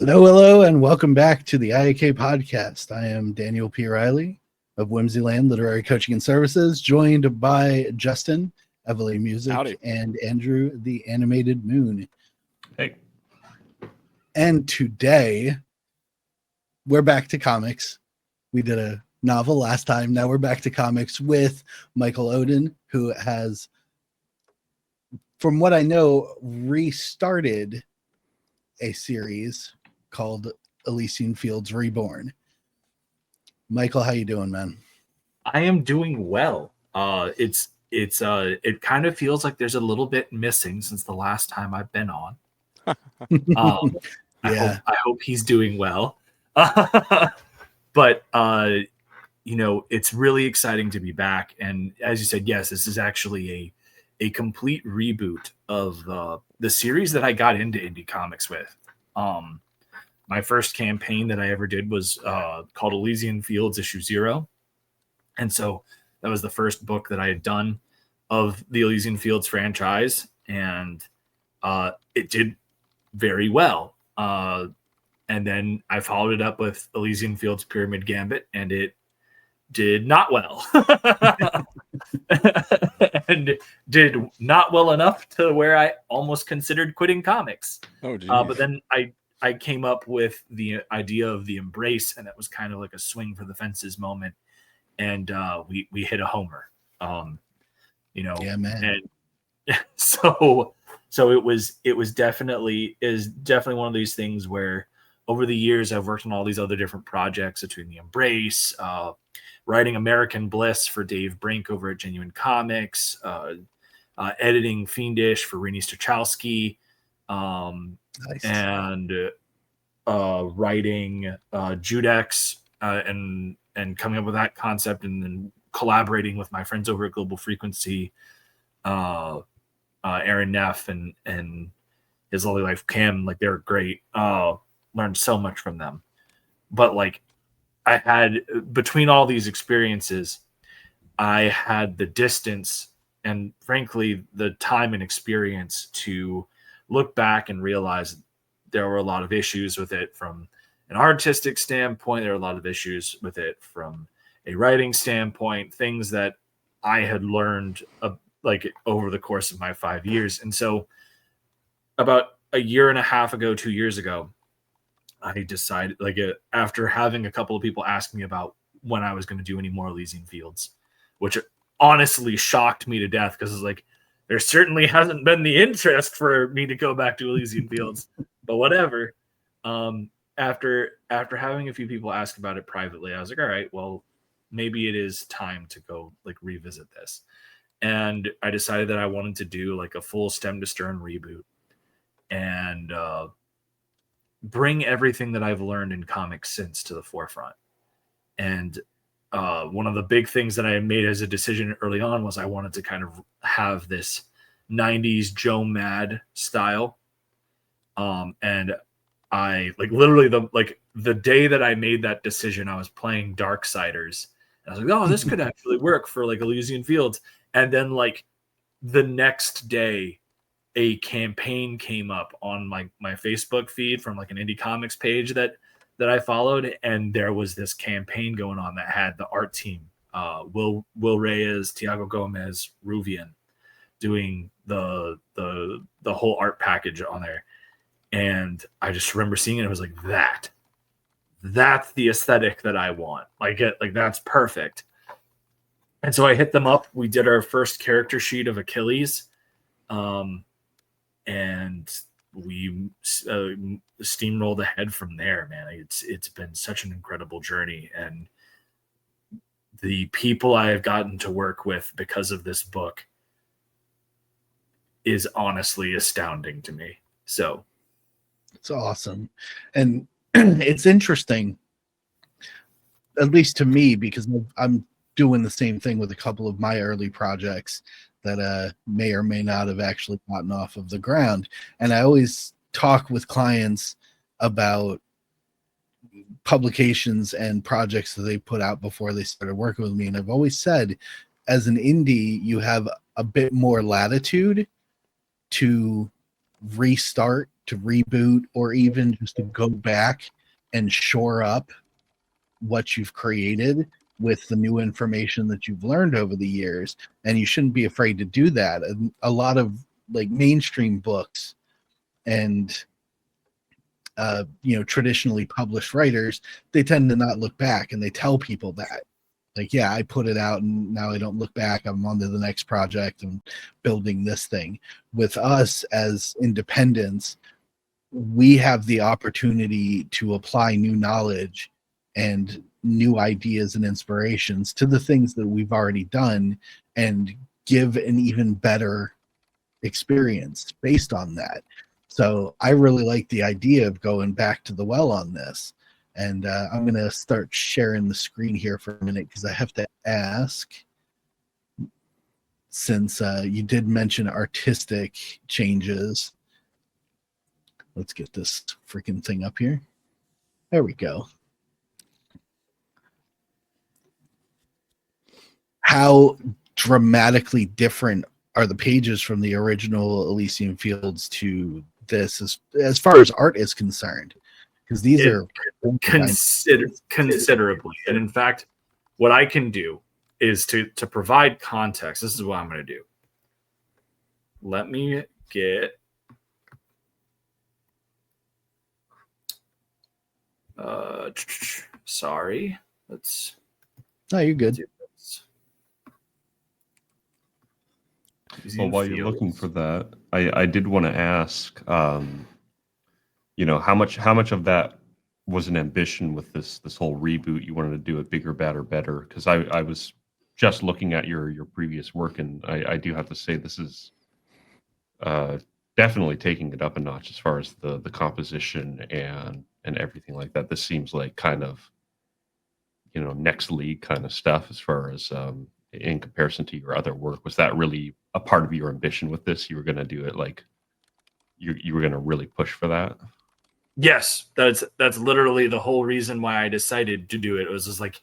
Hello, and welcome back to the IAKPodcast. I am Daniel P. Riley of Whimsyland Literary Coaching and Services, joined by Justin, EvaleighMusic, Howdy. and Andrew, the Animated Moon. Hey. And today, we're back to comics. We did a novel last time. Now we're back to comics with Michael Oden, who has, from what I know, restarted a series called Elysian Fields Reborn. Michael, how you doing, man? I am doing well. It kind of feels like there's a little bit missing since the last time I've been on. Yeah. I hope he's doing well. But it's really exciting to be back. And as you said, yes, this is actually a complete reboot of the series that I got into indie comics with. My first campaign that I ever did was called Elysian Fields Issue 0. And so that was the first book that I had done of the Elysian Fields franchise. And it did very well. And then I followed it up with Elysian Fields Pyramid Gambit, and it did not well. And did not well enough to where I almost considered quitting comics. Oh, geez. But then I came up with the idea of the embrace, and that was kind of like a swing for the fences moment. And we hit a homer, Yeah, man. And so it was definitely one of these things where over the years I've worked on all these other different projects between the embrace, writing American Bliss for Dave Brink over at Genuine Comics, editing Fiendish for Rini Stachowski, Nice. and writing Judex, and coming up with that concept, and then collaborating with my friends over at Global Frequency, Aaron Neff and his lovely wife Cam. Like, they're great. Learned so much from them. But like, I had, between all these experiences, I had the distance and frankly the time and experience to look back and realize there were a lot of issues with it from an artistic standpoint. There are a lot of issues with it from a writing standpoint, things that I had learned like over the course of my 5 years. And so about a year and a half ago, 2 years ago, I decided, like, after having a couple of people ask me about when I was going to do any more Elysian Fields, which honestly shocked me to death, because it's like, there certainly hasn't been the interest for me to go back to Elysian Fields, but whatever. After having a few people ask about it privately, I was like, all right, well, maybe it is time to go like revisit this. And I decided that I wanted to do like a full stem to stern reboot and bring everything that I've learned in comics since to the forefront. And one of the big things that I made as a decision early on was I wanted to kind of have this 90s Joe Mad style. And I like literally the day that I made that decision, I was playing Darksiders. And I was like, oh, this could actually work for like Elysian Fields. And then like the next day, a campaign came up on my Facebook feed from like an indie comics page that I followed. And there was this campaign going on that had the art team, Will Reyes, Tiago Gomez, Ruvian, doing the whole art package on there. And I just remember seeing it. I was like, that's the aesthetic that I want. Like that's perfect. And so I hit them up. We did our first character sheet of Achilles. And we steamrolled ahead from there, man. It's been such an incredible journey. And the people I have gotten to work with because of this book is honestly astounding to me. So It's awesome. And it's interesting, at least to me, because I'm doing the same thing with a couple of my early projects that may or may not have actually gotten off of the ground. And I always talk with clients about publications and projects that they put out before they started working with me. And I've always said, as an indie, you have a bit more latitude to restart, to reboot or even just to go back and shore up what you've created with the new information that you've learned over the years. And you shouldn't be afraid to do that. And a lot of like mainstream books and traditionally published writers, they tend to not look back, and they tell people that, like, yeah, I put it out and now I don't look back, I'm on to the next project and building this thing. With us as independents, we have the opportunity to apply new knowledge and new ideas and inspirations to the things that we've already done and give an even better experience based on that. So I really like the idea of going back to the well on this. And I'm going to start sharing the screen here for a minute because I have to ask, since you did mention artistic changes. Let's get this freaking thing up here. There we go. How dramatically different are the pages from the original Elysian Fields to this as far as art is concerned? Because these are considerably. And in fact, what I can do is to provide context. This is what I'm going to do. Let me get sorry. Let's. No, you're good. Well, while you're looking for that, I did want to ask, how much of that was an ambition with this whole reboot? You wanted to do it bigger, badder, better? Because I was just looking at your previous work, and I do have to say this is definitely taking it up a notch as far as the composition and everything like that. This seems like kind of next league kind of stuff as far as in comparison to your other work. Was that really a part of your ambition with this? You were going to do it like you were going to really push for that? Yes, that's literally the whole reason why I decided to do it. It was just like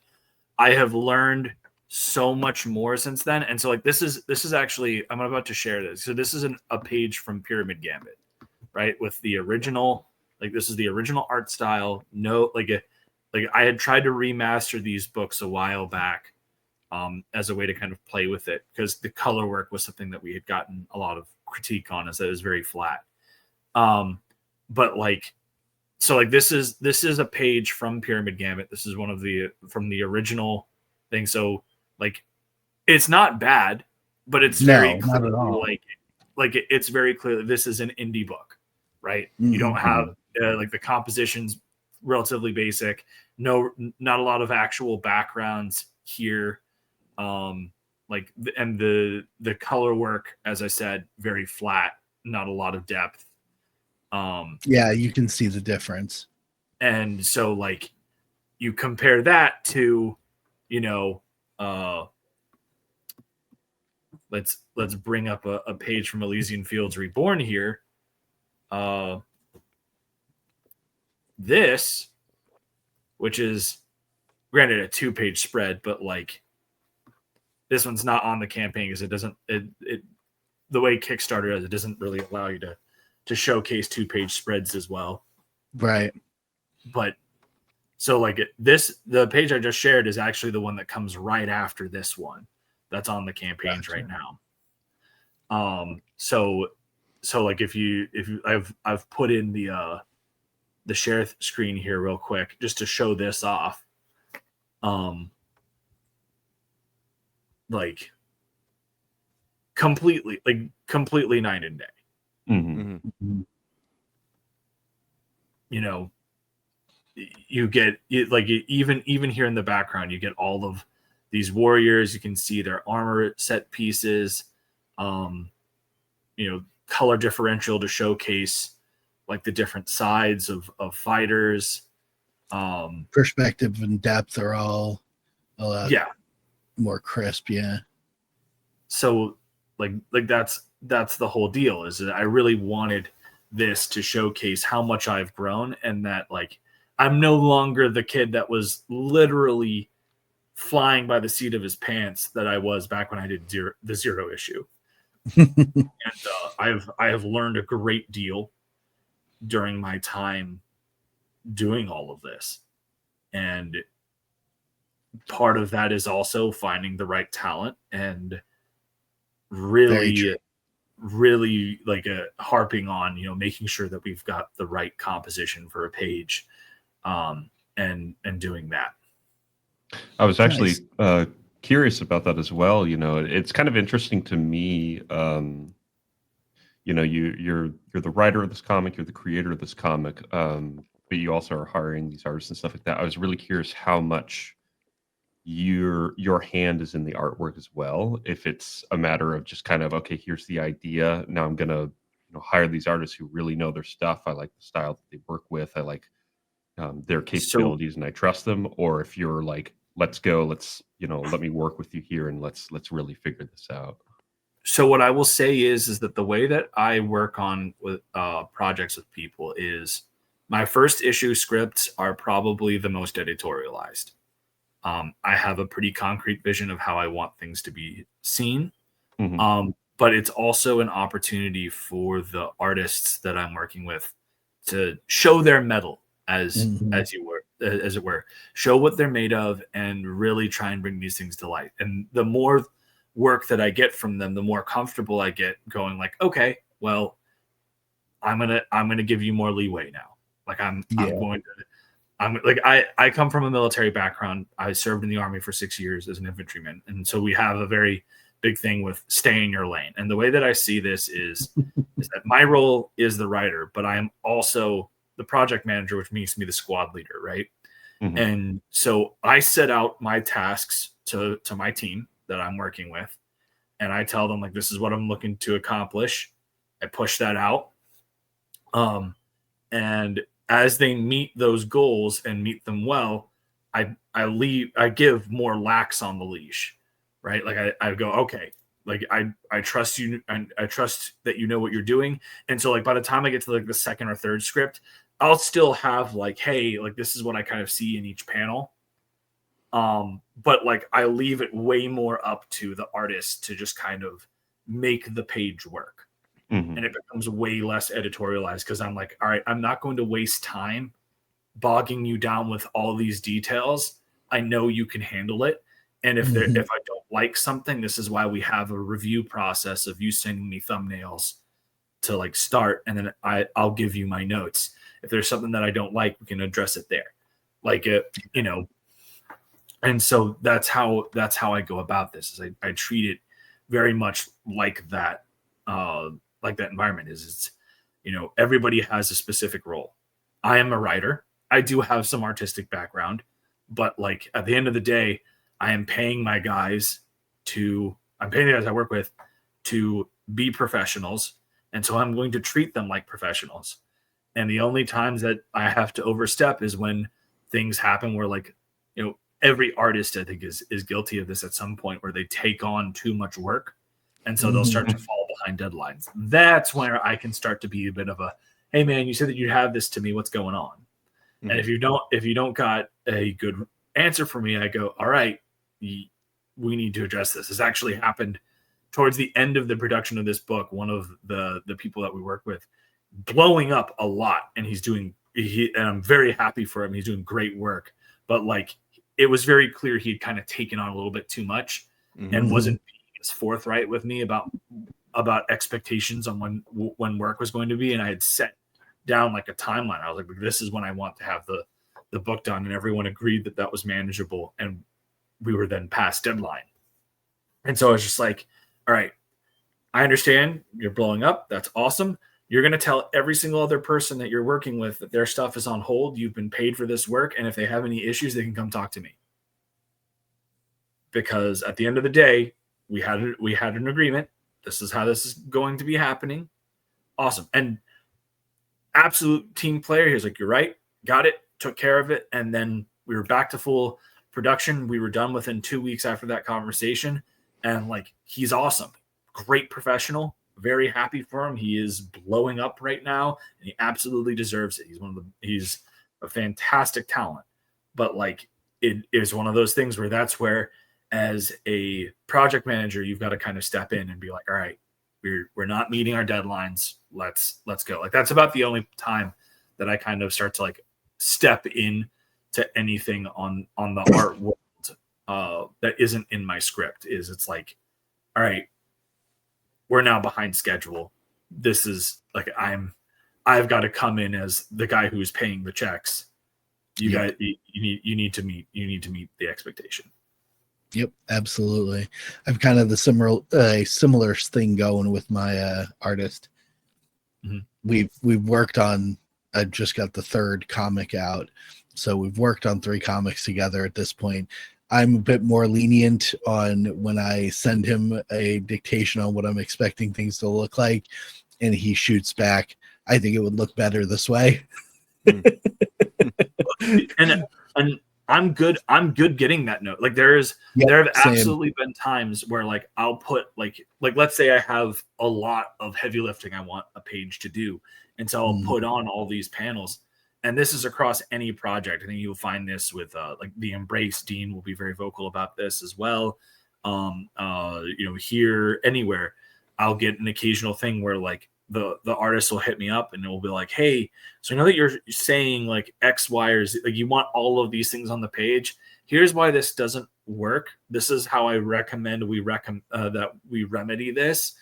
I have learned so much more since then, and so like this is actually, I'm about to share this. So this is a page from Pyramid Gambit, right? With the original, like this is the original art style. No, like I had tried to remaster these books a while back, as a way to kind of play with it, because the color work was something that we had gotten a lot of critique on, as that it was very flat. But like, so like this is a page from Pyramid Gambit. This is one of from the original thing. So like, it's not bad, but it's very clearly like it's very clearly this is an indie book, right? Mm-hmm. You don't have like the composition's relatively basic. No, not a lot of actual backgrounds here. And the color work, as I said, very flat, not a lot of depth. Yeah, you can see the difference. And so like you compare that to, let's bring up a page from Elysian Fields Reborn here. This, which is granted a 2-page spread, but like this one's not on the campaign because the way Kickstarter is, it doesn't really allow you to showcase 2-page spreads as well. Right. But so like the page I just shared is actually the one that comes right after this one that's on the campaigns right now. So like if I've put in the share screen here real quick just to show this off. Like completely night and day. Mm-hmm. Mm-hmm. You get even here in the background, you get all of these warriors. You can see their armor set pieces, color differential to showcase like the different sides of fighters. Perspective and depth are all a lot more crisp. Yeah. So like that's the whole deal, is that I really wanted this to showcase how much I've grown, and that like I'm no longer the kid that was literally flying by the seat of his pants that I was back when I did the zero issue. And I have learned a great deal. during my time doing all of this. And part of that is also finding the right talent and really like harping on, you know, making sure that we've got the right composition for a page, and doing that. I was actually curious about that as well. You know, it's kind of interesting to me. You know, you're the writer of this comic, you're the creator of this comic, but you also are hiring these artists and stuff like that. I was really curious how much your hand is in the artwork as well. If it's a matter of just kind of, okay, here's the idea, now I'm gonna, you know, hire these artists who really know their stuff. I like the style that they work with. I like their capabilities, and I trust them. Or if you're like, let's go, let's, you know, let me work with you here, and let's really figure this out. So what I will say is that the way that I work on with projects with people is my first issue scripts are probably the most editorialized. I have a pretty concrete vision of how I want things to be seen. Mm-hmm. But it's also an opportunity for the artists that I'm working with to show their mettle, as it were, show what they're made of, and really try and bring these things to light. And the more work that I get from them, the more comfortable I get going, like, okay, well, I'm gonna give you more leeway now. Like I'm I come from a military background. I served in the Army for 6 years as an infantryman, and so we have a very big thing with stay in your lane. And the way that I see this is that my role is the writer, but I am also the project manager, which makes me the squad leader, right? Mm-hmm. And so I set out my tasks to my team that I'm working with, and I tell them, like, this is what I'm looking to accomplish. I push that out. And as they meet those goals and meet them well, I give more lax on the leash, right? Like I go, okay, like I trust you, and I trust that you know what you're doing. And so like by the time I get to like the second or third script, I'll still have like, hey, like this is what I kind of see in each panel. But like I leave it way more up to the artist to just kind of make the page work. Mm-hmm. And it becomes way less editorialized because I'm like, all right, I'm not going to waste time bogging you down with all these details. I know you can handle it. And if I don't like something, this is why we have a review process of you sending me thumbnails to like start, and then I'll give you my notes. If there's something that I don't like, we can address it there. Like it, you know. And so that's how I go about this. Is I treat it very much like that. Like that environment is, it's, you know, everybody has a specific role. I am a writer. I do have some artistic background, but like at the end of the day, I am paying my guys I'm paying the guys I work with to be professionals. And so I'm going to treat them like professionals. And the only times that I have to overstep is when things happen where, like, you know, every artist I think is guilty of this at some point, where they take on too much work. And so they'll start to fall behind deadlines. That's where I can start to be a bit of a, hey man, you said that you'd have this to me. What's going on? Mm-hmm. And if you don't got a good answer for me, I go, all right, we need to address this. This actually happened towards the end of the production of this book. One of the people that we work with blowing up a lot, and and I'm very happy for him. He's doing great work, but like it was very clear he'd kind of taken on a little bit too much and wasn't as forthright with me about expectations on when work was going to be. And I had set down like a timeline. I was like, this is when I want to have the book done. And everyone agreed that that was manageable. And we were then past deadline. And so I was just like, all right, I understand you're blowing up. That's awesome. You're going to tell every single other person that you're working with that their stuff is on hold. You've been paid for this work. And if they have any issues, they can come talk to me. Because at the end of the day, we had an agreement. This is how this is going to be happening. Awesome. And absolute team player. He was like, you're right. Got it. Took care of it. And then we were back to full production. We were done within 2 weeks after that conversation. And like, he's awesome. Great professional. Very happy for him. He is blowing up right now, and he absolutely deserves it. He's a fantastic talent. But like, it is one of those things where that's where, as a project manager, you've got to kind of step in and be like, all right, we're not meeting our deadlines. Let's go. Like that's about the only time that I kind of start to like step in to anything on the art world that isn't in my script. Is it's like, all right, we're now behind schedule. This is like I've got to come in as the guy who's paying the checks. You need to meet the expectation. Yep, absolutely. I've kind of the similar thing going with my artist. Mm-hmm. We've worked on. I just got the third comic out, so we've worked on 3 comics together at this point. I'm a bit more lenient on when I send him a dictation on what I'm expecting things to look like, and he shoots back, I think it would look better this way. and I'm good getting that note. Like there have absolutely been times where like I'll put like let's say I have a lot of heavy lifting I want a page to do, and so I'll put on all these panels. And this is across any project. I think you'll find this with like the Embrace. Dean will be very vocal about this as well. Here, anywhere, I'll get an occasional thing where like the artist will hit me up and it will be like, hey, so I know that you're saying like X, Y, or Z, like you want all of these things on the page. Here's why this doesn't work. This is how I recommend that we remedy this.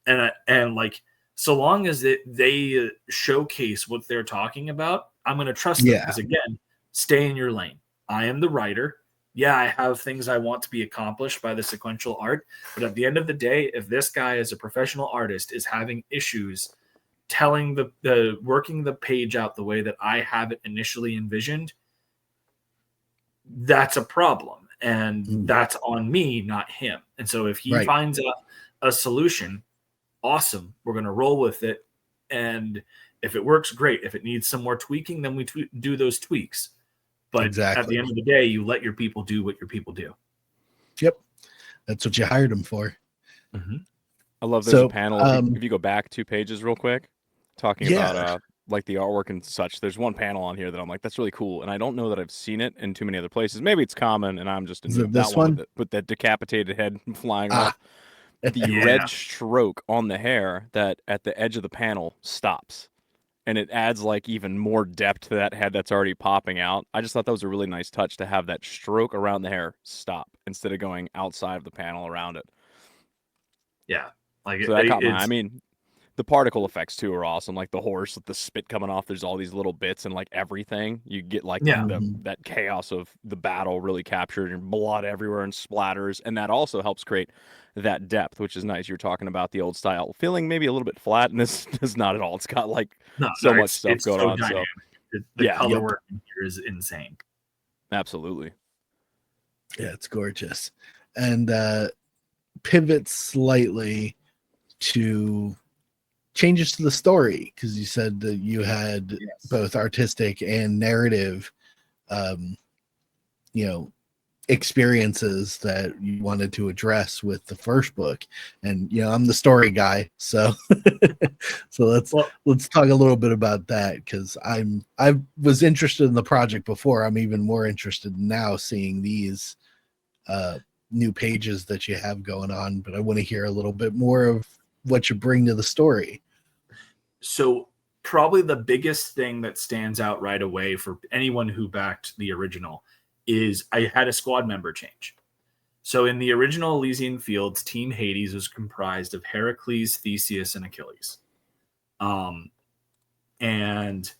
And like, so long as they showcase what they're talking about, I'm going to trust them because, again, stay in your lane. I am the writer. Yeah, I have things I want to be accomplished by the sequential art. But at the end of the day, if this guy as a professional artist is having issues telling the working the page out the way that I have it initially envisioned, that's a problem. And that's on me, not him. And so if he finds a solution, awesome, we're going to roll with it. And if it works, great. If it needs some more tweaking, then we do those tweaks. But at the end of the day, you let your people do what your people do. Yep. That's what you hired them for. Mm-hmm. I love there's a panel. If you go back 2 pages real quick, talking about like the artwork and such, there's one panel on here that I'm like, that's really cool. And I don't know that I've seen it in too many other places. Maybe it's common and I'm just in that one with that decapitated head flying off. The red stroke on the hair that at the edge of the panel stops. And it adds like even more depth to that head that's already popping out. I just thought that was a really nice touch to have that stroke around the hair stop instead of going outside of the panel around it. Yeah. Like so that caught my eye. I mean, the particle effects too are awesome. Like the horse with the spit coming off, there's all these little bits and like everything. You get like that chaos of the battle really captured and blood everywhere and splatters. And that also helps create that depth, which is nice. You're talking about the old style feeling maybe a little bit flat, and this is not at all. It's got like so much stuff going on. Dynamic. So the color work here is insane. Absolutely. Yeah, it's gorgeous. And pivot slightly to changes to the story, because you said that you had both artistic and narrative experiences that you wanted to address with the first book. And I'm the story guy, so let's talk a little bit about that, because I was interested in the project before. I'm even more interested now seeing these new pages that you have going on, but I want to hear a little bit more of what you bring to the story. So probably the biggest thing that stands out right away for anyone who backed the original is I had a squad member change. So in the original Elysian Fields, Team Hades was comprised of Heracles, Theseus, and Achilles. And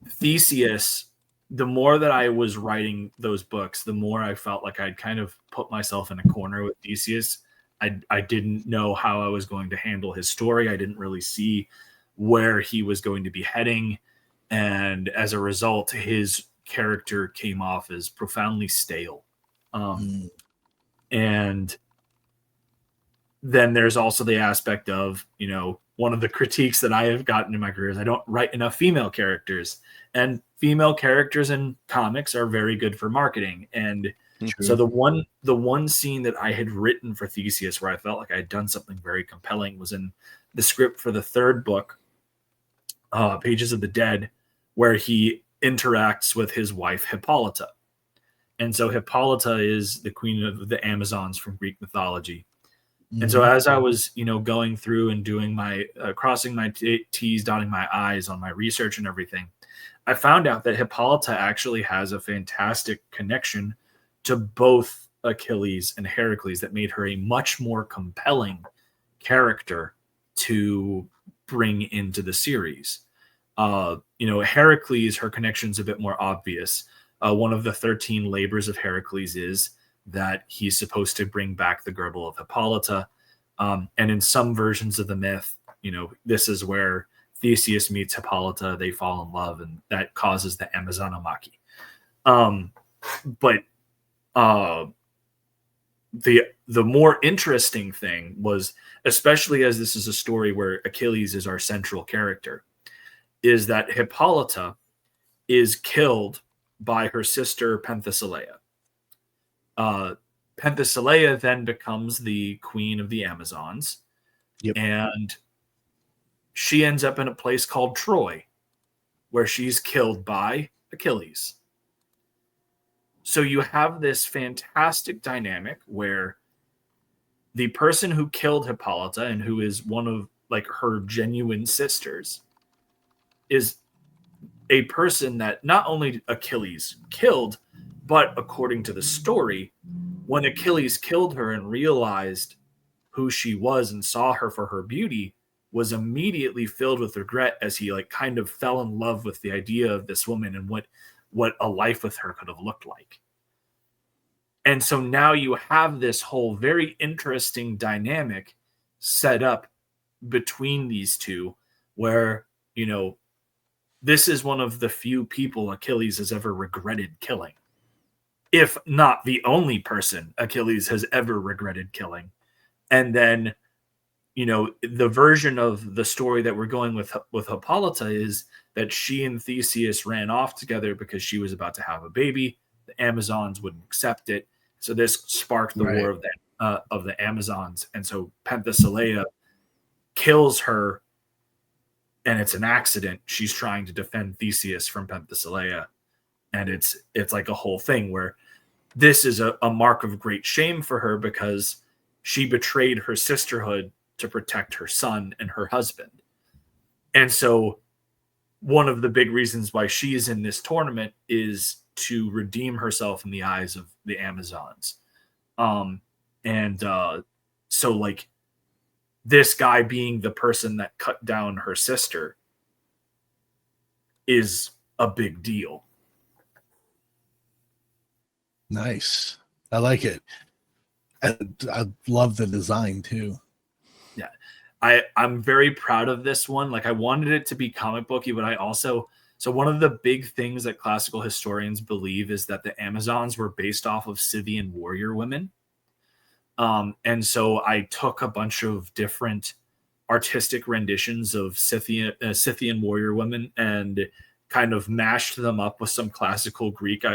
Theseus, the more that I was writing those books, the more I felt like I'd kind of put myself in a corner with Theseus. I didn't know how I was going to handle his story. I didn't really see where he was going to be heading. And as a result, his character came off as profoundly stale. And then there's also the aspect of, one of the critiques that I have gotten in my career is I don't write enough female characters, and female characters in comics are very good for marketing. And so the one scene that I had written for Theseus where I felt like I had done something very compelling was in the script for the third book, Pages of the Dead, where he interacts with his wife Hippolyta. And so Hippolyta is the queen of the Amazons from Greek mythology. And so as I was, going through and doing my crossing my T's, dotting my I's on my research and everything, I found out that Hippolyta actually has a fantastic connection to both Achilles and Heracles that made her a much more compelling character to bring into the series. Heracles, her connection's a bit more obvious. One of the 13 labors of Heracles is that he's supposed to bring back the girdle of Hippolyta. And in some versions of the myth, this is where Theseus meets Hippolyta, they fall in love, and that causes the Amazonomachy. But the more interesting thing was, especially as this is a story where Achilles is our central character, is that Hippolyta is killed by her sister Penthesilea. Penthesilea then becomes the queen of the Amazons. Yep. And she ends up in a place called Troy, where she's killed by Achilles. So you have this fantastic dynamic where the person who killed Hippolyta and who is one of her genuine sisters is a person that not only Achilles killed, but according to the story, when Achilles killed her and realized who she was and saw her for her beauty, was immediately filled with regret as he kind of fell in love with the idea of this woman and what a life with her could have looked like. And so now you have this whole very interesting dynamic set up between these two where, this is one of the few people Achilles has ever regretted killing. If not the only person Achilles has ever regretted killing. And then, the version of the story that we're going with Hippolyta is that she and Theseus ran off together because she was about to have a baby. The Amazons wouldn't accept it. So this sparked the war of the Amazons. And so Penthesilea kills her, and it's an accident. She's trying to defend Theseus from Penthesilea. And it's like a whole thing where this is a mark of great shame for her because she betrayed her sisterhood to protect her son and her husband. And so one of the big reasons why she is in this tournament is to redeem herself in the eyes of the Amazons. So this guy being the person that cut down her sister is a big deal. Nice. I like it. I love the design too. Yeah. I'm very proud of this one. I wanted it to be comic booky, but so one of the big things that classical historians believe is that the Amazons were based off of Scythian warrior women. And so I took a bunch of different artistic renditions of Scythian warrior women and kind of mashed them up with some classical Greek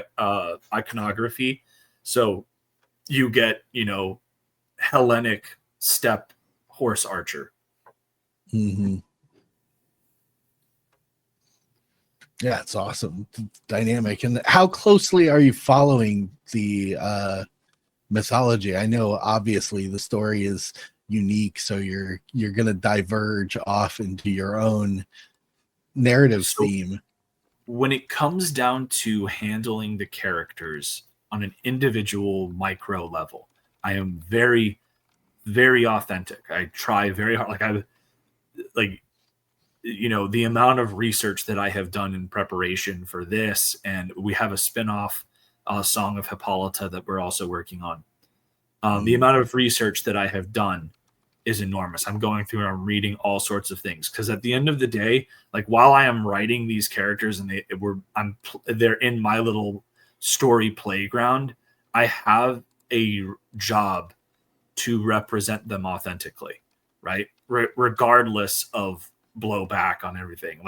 iconography. So you get, Hellenic steppe horse archer. Mm-hmm. Yeah, it's awesome. Dynamic. And how closely are you following the mythology? I know obviously the story is unique, so you're going to diverge off into your own narrative theme. When it comes down to handling the characters on an individual micro level, I am very, very authentic. I try very hard. The amount of research that I have done in preparation for this, and we have a spin-off Song of Hippolyta that we're also working on. The amount of research that I have done is enormous. I'm going through and I'm reading all sorts of things because at the end of the day, while I am writing these characters and they're in my little story playground, I have a job to represent them authentically, right? Regardless of blowback on everything.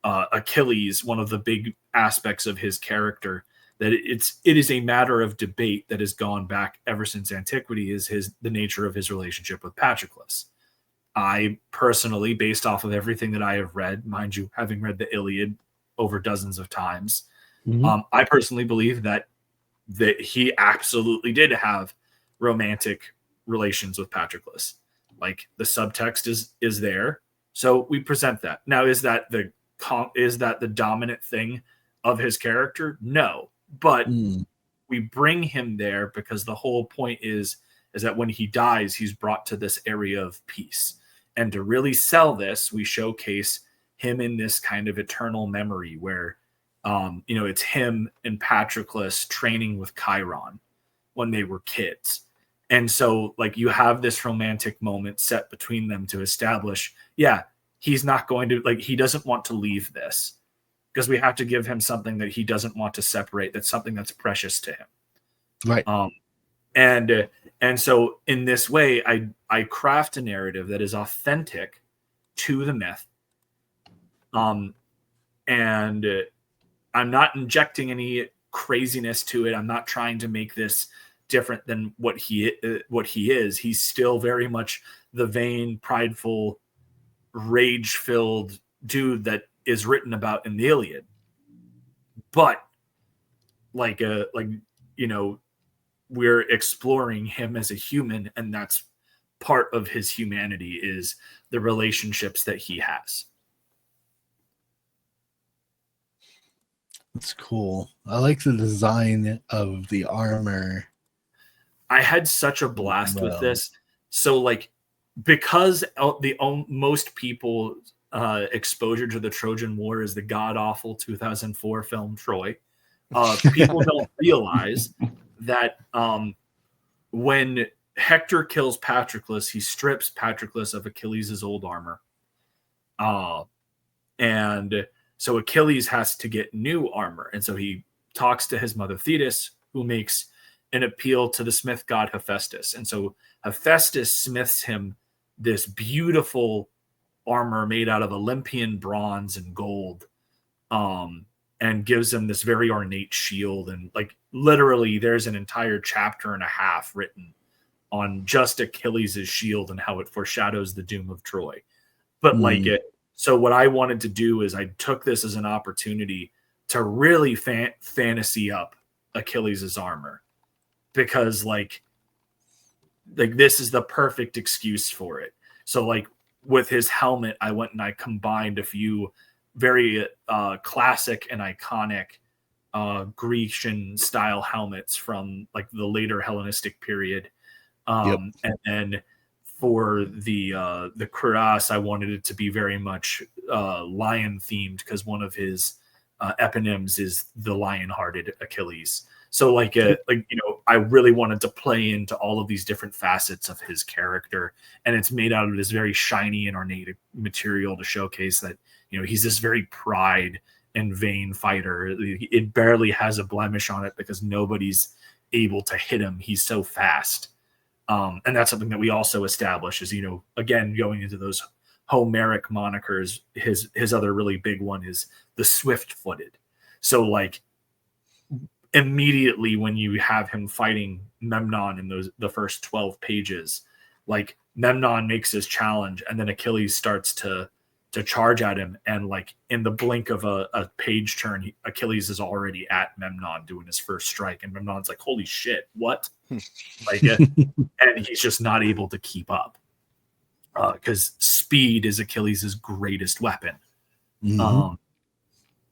Achilles, one of the big aspects of his character that it is a matter of debate that has gone back ever since antiquity is the nature of his relationship with Patroclus. I personally, based off of everything that I have read, mind you, having read the Iliad over dozens of times, I personally believe that he absolutely did have romantic relations with Patroclus. Like the subtext is there, so we present that. Now, is that the dominant thing of his character? No, but we bring him there because the whole point is that when he dies, he's brought to this area of peace. And to really sell this, we showcase him in this kind of eternal memory where, it's him and Patroclus training with Chiron when they were kids. And so, like, you have this romantic moment set between them to establish, he's not going to, like, he doesn't want to leave this because we have to give him something that he doesn't want to separate. That's something that's precious to him. Right. And so in this way, I craft a narrative that is authentic to the myth. And I'm not injecting any craziness to it. I'm not trying to make this different than what he is. He's still very much the vain, prideful, rage-filled dude that is written about in the Iliad. But we're exploring him as a human, and that's part of his humanity is the relationships that he has. That's cool. I like the design of the armor. I had such a blast with this. So, like, because most people exposure to the Trojan War is the god-awful 2004 film Troy, people don't realize that when Hector kills Patroclus, he strips Patroclus of Achilles' old armor. And so Achilles has to get new armor. And so he talks to his mother Thetis, who makes an appeal to the smith god Hephaestus. And so Hephaestus smiths him this beautiful armor made out of Olympian bronze and gold, and gives him this very ornate shield. And like literally there's an entire chapter and a half written on just Achilles' shield and how it foreshadows the doom of Troy. But so what I wanted to do is I took this as an opportunity to really fantasy up Achilles' armor, because like this is the perfect excuse for it. So like with his helmet, I went and I combined a few very classic and iconic Grecian style helmets from like the later Hellenistic period. And then for the cuirass, I wanted it to be very much lion themed, because one of his eponyms is the lion-hearted Achilles. So I really wanted to play into all of these different facets of his character, and it's made out of this very shiny and ornate material to showcase that, he's this very pride and vain fighter. It barely has a blemish on it because nobody's able to hit him. He's so fast. And that's something that we also establish is, again, going into those Homeric monikers, his other really big one is the swift-footed. So like immediately when you have him fighting Memnon in the first 12 pages, like Memnon makes his challenge and then Achilles starts to charge at him, and like in the blink of a page turn, Achilles is already at Memnon doing his first strike, and Memnon's like, holy shit, what? And he's just not able to keep up because speed is Achilles' greatest weapon.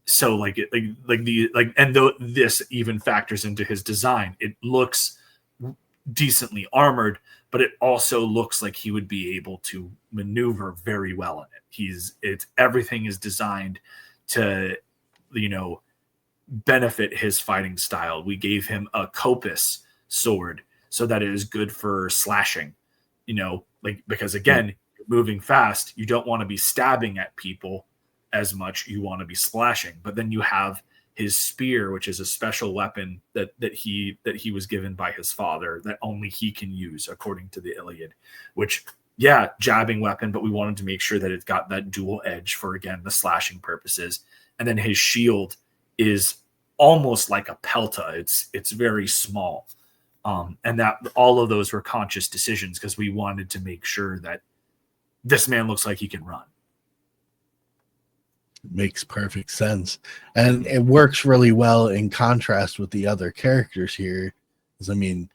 So this even factors into his design. It looks decently armored, but it also looks like he would be able to maneuver very well in it. Everything is designed to, benefit his fighting style. We gave him a copus sword so that it is good for slashing, because again, moving fast, you don't want to be stabbing at people as much. You want to be slashing. But then you have his spear, which is a special weapon that he was given by his father that only he can use according to the Iliad, which jabbing weapon, but we wanted to make sure that it's got that dual edge for, again, the slashing purposes. And then his shield is almost like a pelta. It's very small. And that all of those were conscious decisions because we wanted to make sure that this man looks like he can run. Makes perfect sense. And it works really well in contrast with the other characters here. I mean,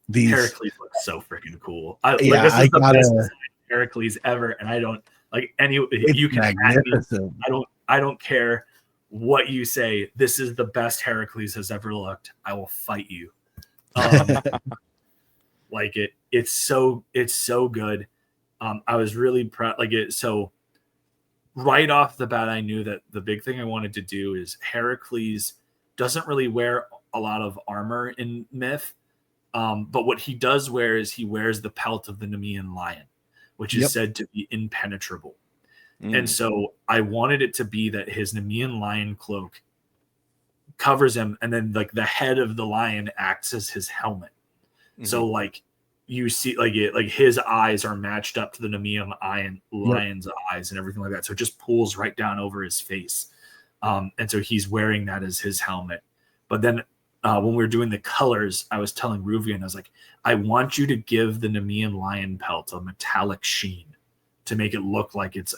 These Heracles looks so freaking cool. Yeah, this is the gotta- best design Heracles ever, and I don't like any. You can at me. magnificent. I don't care what you say. This is the best Heracles has ever looked. I will fight you. Like it's so good. I was really proud. Like it. So right off the bat, I knew that the big thing I wanted to do is Heracles doesn't really wear a lot of armor in Myth. But what he does wear is he wears the pelt of the Nemean lion, which is said to be impenetrable. And so I wanted it to be that his Nemean lion cloak covers him, and then like the head of the lion acts as his helmet. So like you see like his eyes are matched up to the Nemean lion's eyes and everything like that. So it just pulls right down over his face. And so he's wearing that as his helmet. But then when we were doing the colors, I was telling Ruvian, I was like, I want you to give the Nemean lion pelt a metallic sheen to make it look like it's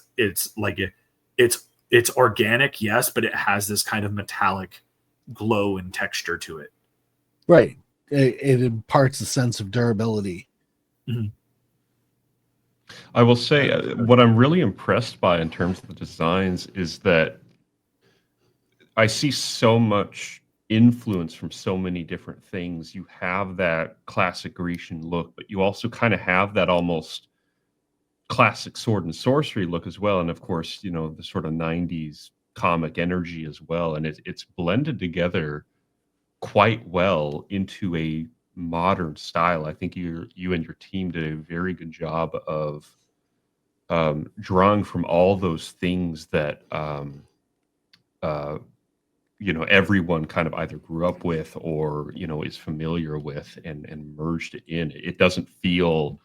organic, yes, but it has this kind of metallic glow and texture to it. Right. It imparts a sense of durability. I will say what I'm really impressed by in terms of the designs is that I see so much influence from so many different things. You have that classic Grecian look, but you also kind of have that almost classic sword and sorcery look as well. And of course, you know, the sort of 90s comic energy as well. And it's blended together quite well into a modern style. I think you and your team did a very good job of drawing from all those things that you know, everyone kind of either grew up with or, you know, is familiar with and merged it in. It doesn't feel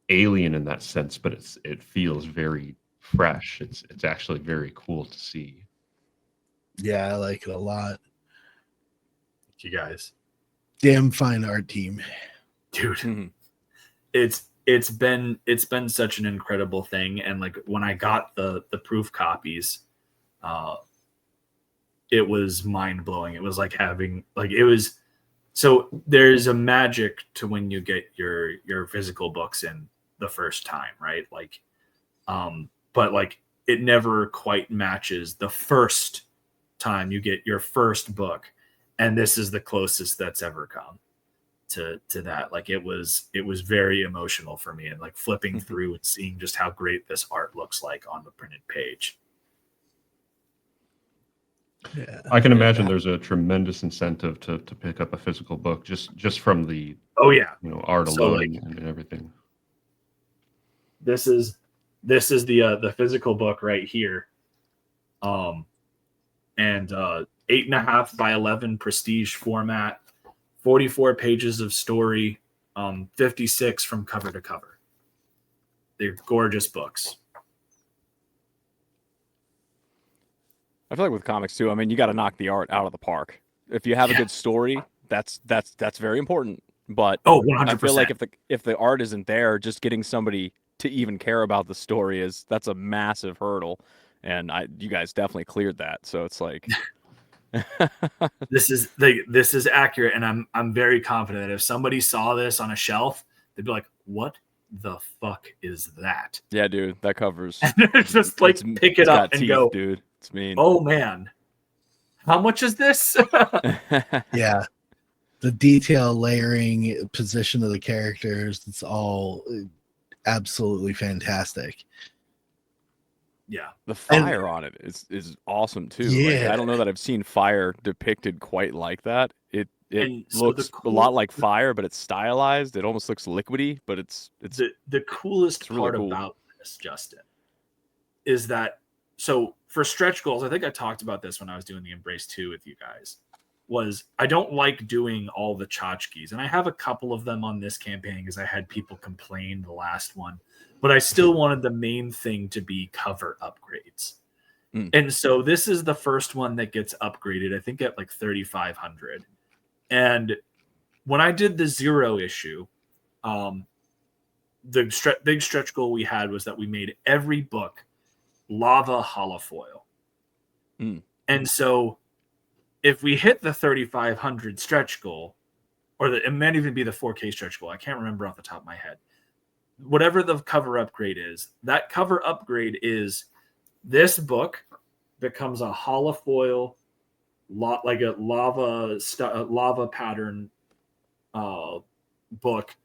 alien in that sense, but it feels very fresh. It's actually very cool to see. Yeah, I like it a lot. Thank you guys. Damn fine art team. Dude. It's been such an incredible thing. And like when I got the proof copies, it was mind blowing. It was like having so there's a magic to when you get your physical books in the first time, right? Like, but like it never quite matches the first time you get your first book. And this is the closest that's ever come to that. Like it was very emotional for me, and like flipping through and seeing just how great this art looks like on the printed page. Yeah. I can imagine there's a tremendous incentive to pick up a physical book just from the you know, art alone and everything. This is the physical book right here, and 8.5 by 11 prestige format, 44 pages of story, 56 from cover to cover. They're gorgeous books. I feel like with comics too, I mean, you got to knock the art out of the park. If you have a good story, that's very important. But 100%. I feel like if the art isn't there, just getting somebody to even care about the story that's a massive hurdle. And you guys definitely cleared that. So it's like this is accurate, and I'm very confident that if somebody saw this on a shelf, they'd be like, "What the fuck is that?" Yeah, dude, that covers. Just like pick it up and teeth, go, dude. It's mean. Oh man, how much is this? Yeah, the detail, layering, position of the characters, it's all absolutely fantastic. Yeah, the fire on it is awesome too. Yeah, like, I don't know that I've seen fire depicted quite like that. It looks a lot like fire, but it's stylized. It almost looks liquidy, but it's the coolest really part cool. about this, Justin, is that so for stretch goals, I think I talked about this when I was doing the Embrace 2 with you guys, was I don't like doing all the tchotchkes, and I have a couple of them on this campaign because I had people complain the last one, but I still wanted the main thing to be cover upgrades. And so this is the first one that gets upgraded, I think at like 3,500. And when I did the 0 issue, the big stretch goal we had was that we made every book lava holofoil. And so if we hit the 3,500 stretch goal, or it might even be the 4K stretch goal. I can't remember off the top of my head. Whatever the cover upgrade is, that cover upgrade is this book becomes a holofoil, like a lava pattern book,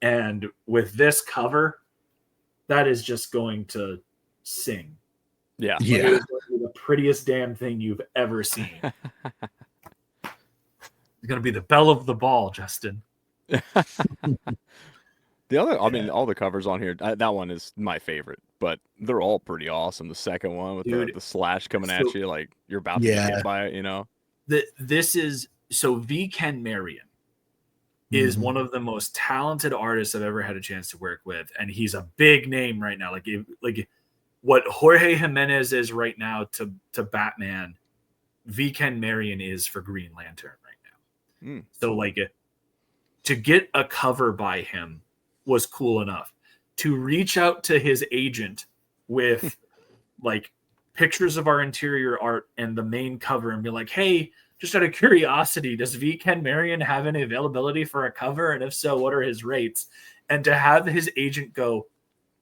and with this cover, that is just going to sing. Yeah. Like, it is going to be the prettiest damn thing you've ever seen. It's going to be the belle of the ball, Justin. The other, I mean, all the covers on here, that one is my favorite, but they're all pretty awesome. The second one with the slash coming at you, like you're about to get hit by it, you know? This is, so V. Ken Marion is one of the most talented artists I've ever had a chance to work with. And he's a big name right now. Like what Jorge Jimenez is right now to Batman, V. Ken Marion is for Green Lantern right now. So like to get a cover by him was cool enough. To reach out to his agent with like pictures of our interior art and the main cover and be like, hey, just out of curiosity, does V. Ken Marion have any availability for a cover? And if so, what are his rates? And to have his agent go,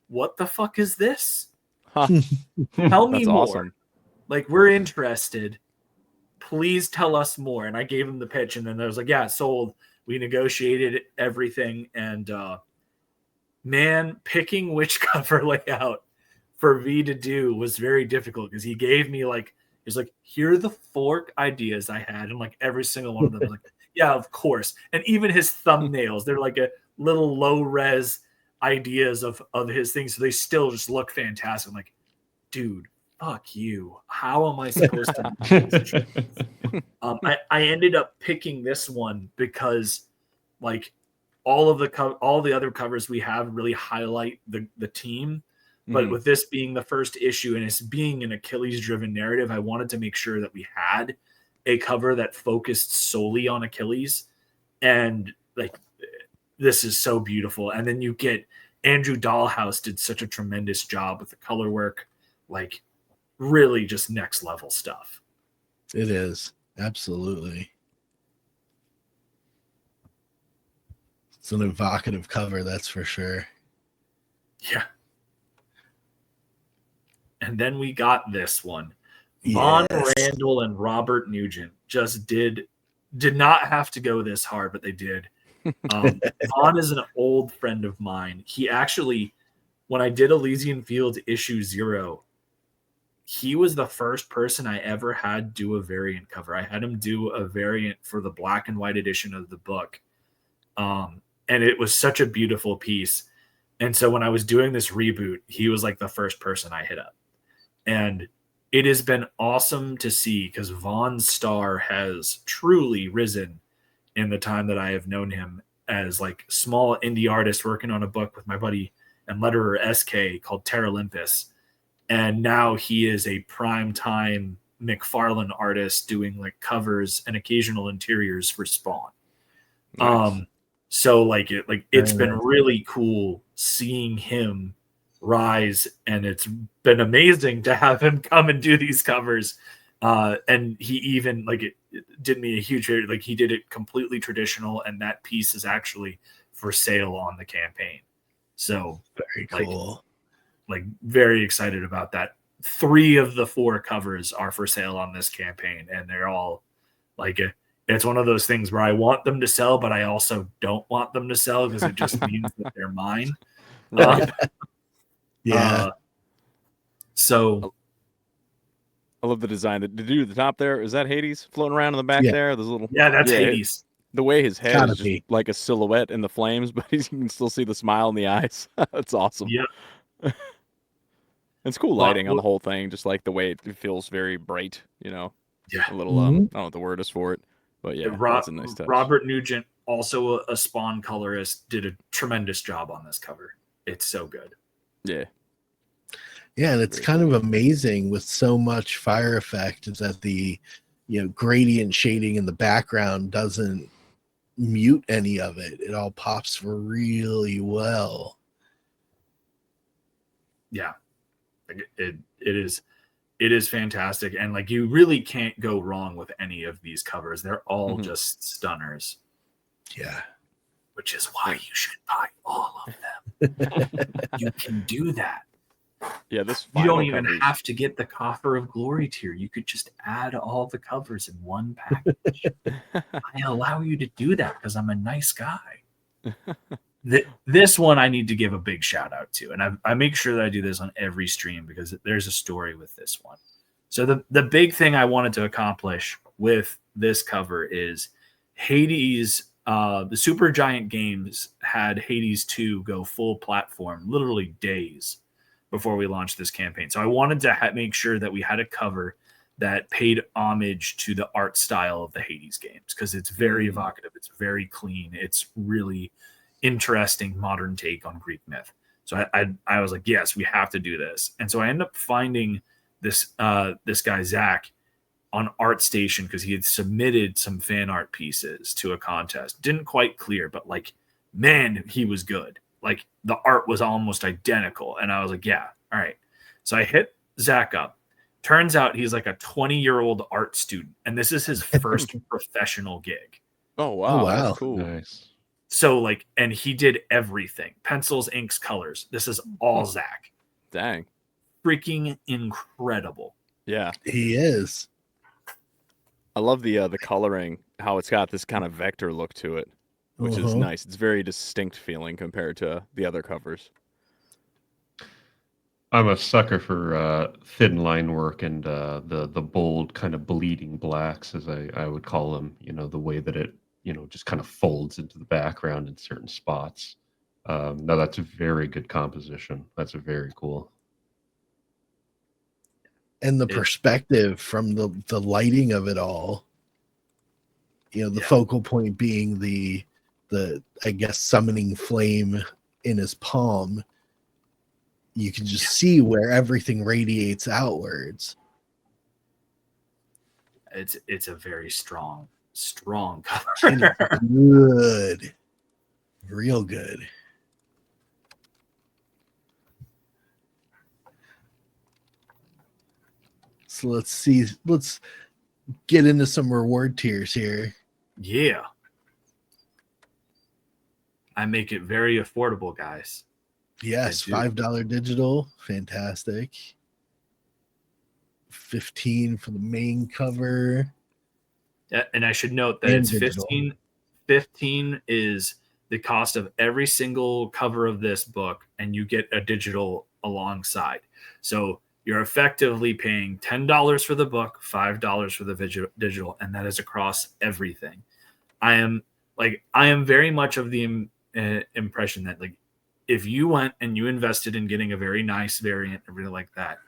what the fuck is this? Tell me more. Awesome. Like, we're interested. Please tell us more. And I gave him the pitch, and then I was like, yeah, sold. We negotiated everything. And man, picking which cover layout for V to do was very difficult because he gave me he's like, here are the 4 ideas I had, and like every single one of them was like, yeah, of course. And even his thumbnails, they're like a little low res ideas of his things, so they still just look fantastic. I'm like, dude, fuck you. How am I supposed to? I ended up picking this one because like all the other covers we have really highlight the team. But with this being the first issue and it's being an Achilles-driven narrative, I wanted to make sure that we had a cover that focused solely on Achilles. And like, this is so beautiful. And then you get Andrew Dahlhaus did such a tremendous job with the color work, like really just next level stuff. It is. Absolutely. It's an evocative cover, that's for sure. Yeah. And then we got this one. Vaughn Randall and Robert Nugent just did not have to go this hard, but they did. Vaughn is an old friend of mine. He actually, when I did Elysian Fields issue 0, he was the first person I ever had do a variant cover. I had him do a variant for the black and white edition of the book. And it was such a beautiful piece. And so when I was doing this reboot, he was like the first person I hit up. And it has been awesome to see because Vaughn's star has truly risen in the time that I have known him as like small indie artist working on a book with my buddy and letterer SK called Terra Olympus. And now he is a primetime McFarlane artist doing like covers and occasional interiors for Spawn. Nice. So it's been really cool seeing him rise, and it's been amazing to have him come and do these covers. And he even it did me a huge favor. Like, he did it completely traditional, and that piece is actually for sale on the campaign. So very cool. Very excited about that. 3 of the 4 covers are for sale on this campaign, and they're all it's one of those things where I want them to sell, but I also don't want them to sell because it just means that they're mine. Right. So I love the design. The dude at the top there, is that Hades floating around in the back there? There's little that's Hades. The way his head is just like a silhouette in the flames, but you can still see the smile in the eyes. That's awesome. Yeah. It's cool lighting on the whole thing, just like the way it feels very bright, you know. Yeah. A little I don't know what the word is for it. But yeah, that's a nice touch. Robert Nugent, also a Spawn colorist, did a tremendous job on this cover. It's so good. Yeah. Yeah, and it's kind of amazing with so much fire effect is that the gradient shading in the background doesn't mute any of it. It all pops really well. Yeah. It is fantastic, and you really can't go wrong with any of these covers. They're all just stunners. Yeah. Which is why you should buy all of them. You can do that. Yeah, this you don't even have to get the Coffer of Glory tier. You could just add all the covers in one package. I allow you to do that because I'm a nice guy. This one I need to give a big shout out to, and I make sure that I do this on every stream because there's a story with this one. So the big thing I wanted to accomplish with this cover is Hades. The Supergiant Games had Hades 2 go full platform literally days before we launched this campaign. So I wanted to make sure that we had a cover that paid homage to the art style of the Hades games because it's very evocative. It's very clean. It's really interesting modern take on Greek myth. So I was like, yes, we have to do this. And so I ended up finding this guy, Zach, on ArtStation because he had submitted some fan art pieces to a contest. Didn't quite clear, but like, man, he was good. Like the art was almost identical. And I was like, yeah, all right. So I hit Zach up. Turns out he's like a 20-year-old art student. And this is his first professional gig. Oh, wow. That's cool. Nice. So like, and he did everything. Pencils, inks, colors. This is all Zach. Dang. Freaking incredible. Yeah. He is. I love the coloring, how it's got this kind of vector look to it, which is nice. It's very distinct feeling compared to the other covers. I'm a sucker for thin line work and the bold kind of bleeding blacks, as I would call them. You know, the way that it, you know, just kind of folds into the background in certain spots. No, that's a very good composition. That's a very cool. And the perspective from the lighting of it all, you know, the focal point being the I guess summoning flame in his palm. You can just see where everything radiates outwards. It's a very strong cover. Good. Real good. So let's get into some reward tiers here. Yeah. I make it very affordable, guys. Yes, $5 digital. Fantastic. 15 for the main cover. And I should note that it's 15 is the cost of every single cover of this book, and you get a digital alongside. So you're effectively paying $10 for the book, $5 for the digital, and that is across everything. I am very much of the impression that like if you went and you invested in getting a very nice variant, everything like that,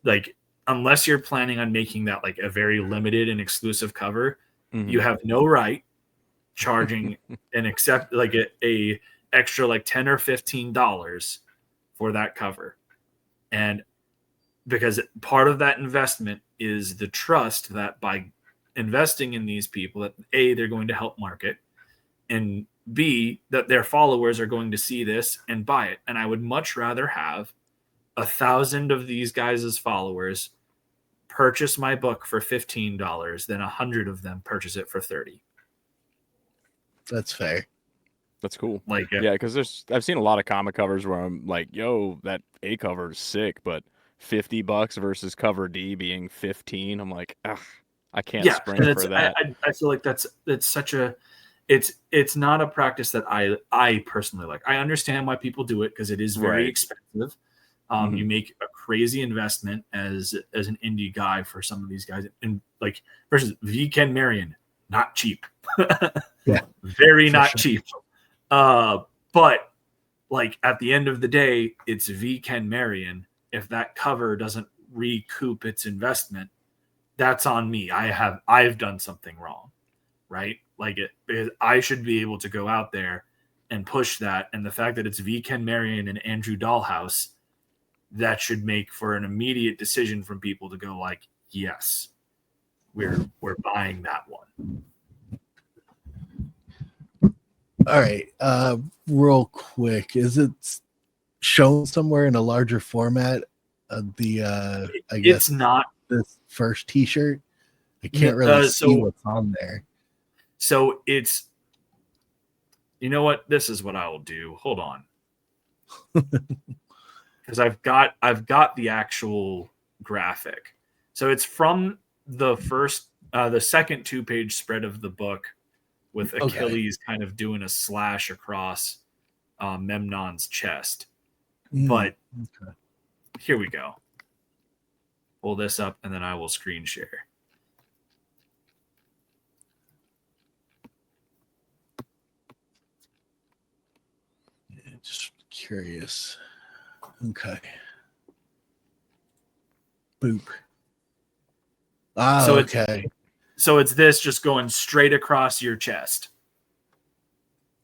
like unless you're planning on making that like a very limited and exclusive cover, you have no right charging and accept like a extra like $10 or $15 for that cover. And because part of that investment is the trust that by investing in these people that A, they're going to help market, and B, that their followers are going to see this and buy it. And I would much rather have 1,000 of these guys' followers purchase my book for $15 than 100 of them purchase it for $30. That's fair. That's cool. Like, yeah, because I've seen a lot of comic covers where I'm like, yo, that A cover is sick, but $50 versus cover D being 15. I'm like, ugh, I can't spring for that. I feel like that's such a it's not a practice that I personally like. I understand why people do it because it is very expensive. You make a crazy investment as an indie guy for some of these guys, and like versus V. Ken Marion, not cheap. Very not cheap. But like at the end of the day, it's V. Ken Marion. If that cover doesn't recoup its investment, that's on me. I've done something wrong, right? Like because I should be able to go out there and push that. And the fact that it's V. Ken Marion and Andrew Dahlhaus, that should make for an immediate decision from people to go like, yes, we're buying that one. All right. Real quick, is it shown somewhere in a larger format of the I guess it's not this first t-shirt? I can't really see what's on there. So it's You know what? This is what I will do. Hold on. Because I've got the actual graphic. So it's from the second 2-page spread of the book with Achilles kind of doing a slash across Memnon's chest. But here we go. Pull this up and then I will screen share. Just curious. Okay. Boop. Ah, So okay. So it's this just going straight across your chest.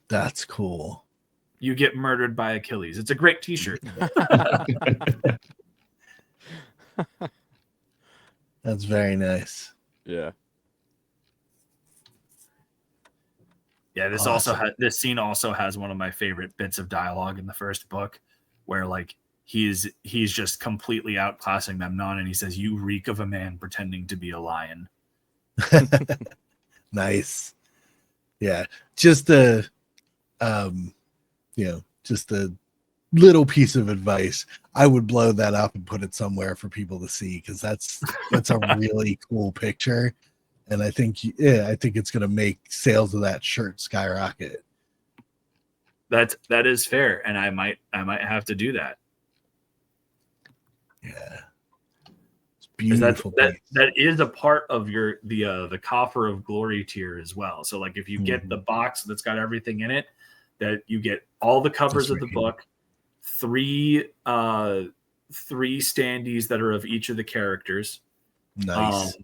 That's cool. You get murdered by Achilles. It's a great t-shirt. That's very nice. Yeah. Yeah, this scene also has one of my favorite bits of dialogue in the first book, where like he's just completely outclassing Memnon, and he says, "You reek of a man pretending to be a lion." Nice. Yeah, just a just a little piece of advice. I would blow that up and put it somewhere for people to see, because that's a really cool picture. And I think it's going to make sales of that shirt skyrocket. That is fair, and I might have to do that. Yeah, it's beautiful. That is a part of the Coffer of Glory tier as well. So like if you get the box that's got everything in it, that you get all the covers of the book, three standees that are of each of the characters. Nice.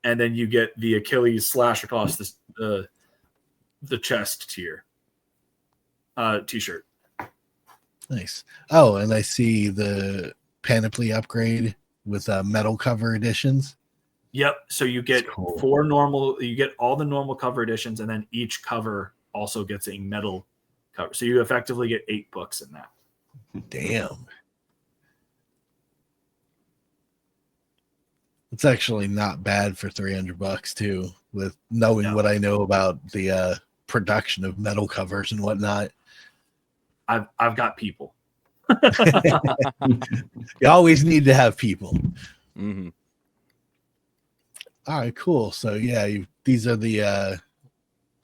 And then you get the Achilles slash across the chest tier t-shirt. Nice. Oh, and I see the panoply upgrade with metal cover editions. Yep. So you get you get all the normal cover editions, and then each cover also gets a metal cover. So you effectively get 8 books in that. Damn. It's actually not bad for $300 too, with knowing what I know about the production of metal covers and whatnot. I've got people. You always need to have people. Mm-hmm. All right, cool. So yeah, these are the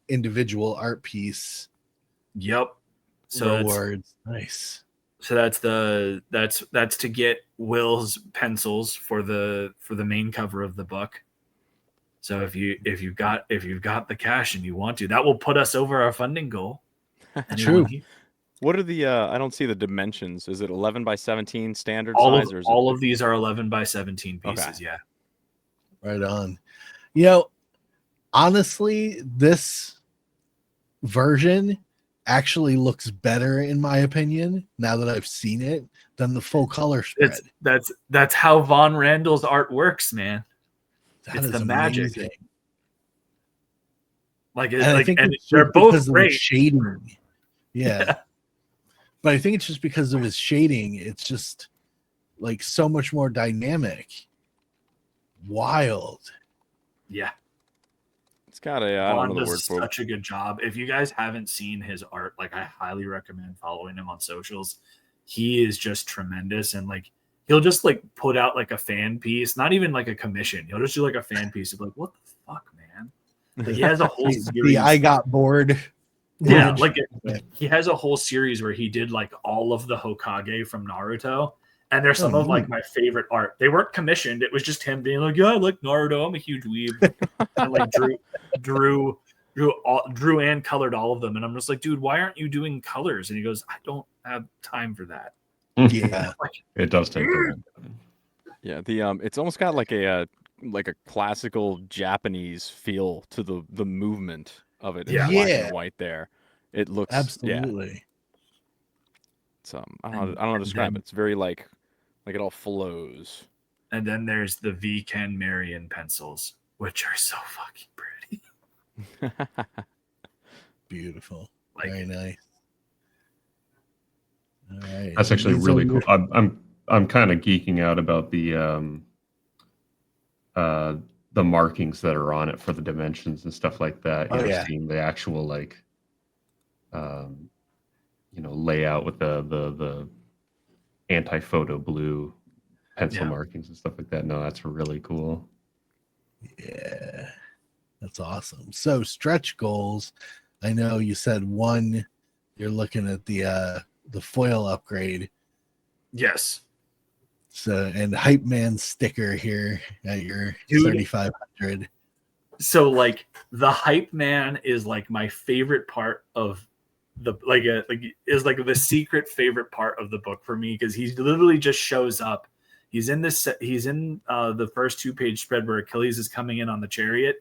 individual art piece. Yep. So rewards. Nice. So that's to get Will's pencils for the main cover of the book. So if you've got the cash and you want to, that will put us over our funding goal. True. What are the I don't see the dimensions. Is it 11 by 17 standard size? Or is all of these are 11 by 17 pieces. Okay. Yeah. Right on. You know, honestly, this version actually looks better, in my opinion, now that I've seen it, than the full color spread. That's how Von Randall's art works, man. It's the amazing. magic. I think they're both great. Shading. Yeah. But I think it's just because of his shading. It's just like so much more dynamic. Wild. Yeah. It's got a I don't know the word for it. Such a good job. If you guys haven't seen his art, like I highly recommend following him on socials. He is just tremendous, and like he'll just like put out like a fan piece, not even like a commission. He'll just do like a fan piece of like, what the fuck, man? Like he has a whole series. I got bored. Yeah, he has a whole series where he did like all of the Hokage from Naruto. And there's some of like my favorite art. They weren't commissioned. It was just him being like, "Yeah, I like Naruto. I'm a huge weeb." And like drew and colored all of them. And I'm just like, "Dude, why aren't you doing colors?" And he goes, "I don't have time for that." Yeah, it does take time. Yeah, it's almost got like a classical Japanese feel to the movement of it. Yeah, black and white there. It looks absolutely. Yeah. It's I don't know how to describe it. It's very like it all flows. And then there's the V. Ken Marion pencils, which are so fucking pretty. Beautiful. Very nice. All right. That's actually really cool. I'm kind of geeking out about the markings that are on it for the dimensions and stuff like that. Seeing the actual like layout with the anti-photo blue pencil markings and stuff like that. No, that's really cool. Yeah, that's awesome. So stretch goals. I know you said one. You're looking at the foil upgrade. Yes. So and Hype Man sticker here at your 3,500. So like the Hype Man is like my favorite part of the is like the secret favorite part of the book for me, because he literally just shows up. He's in the first 2-page spread where Achilles is coming in on the chariot,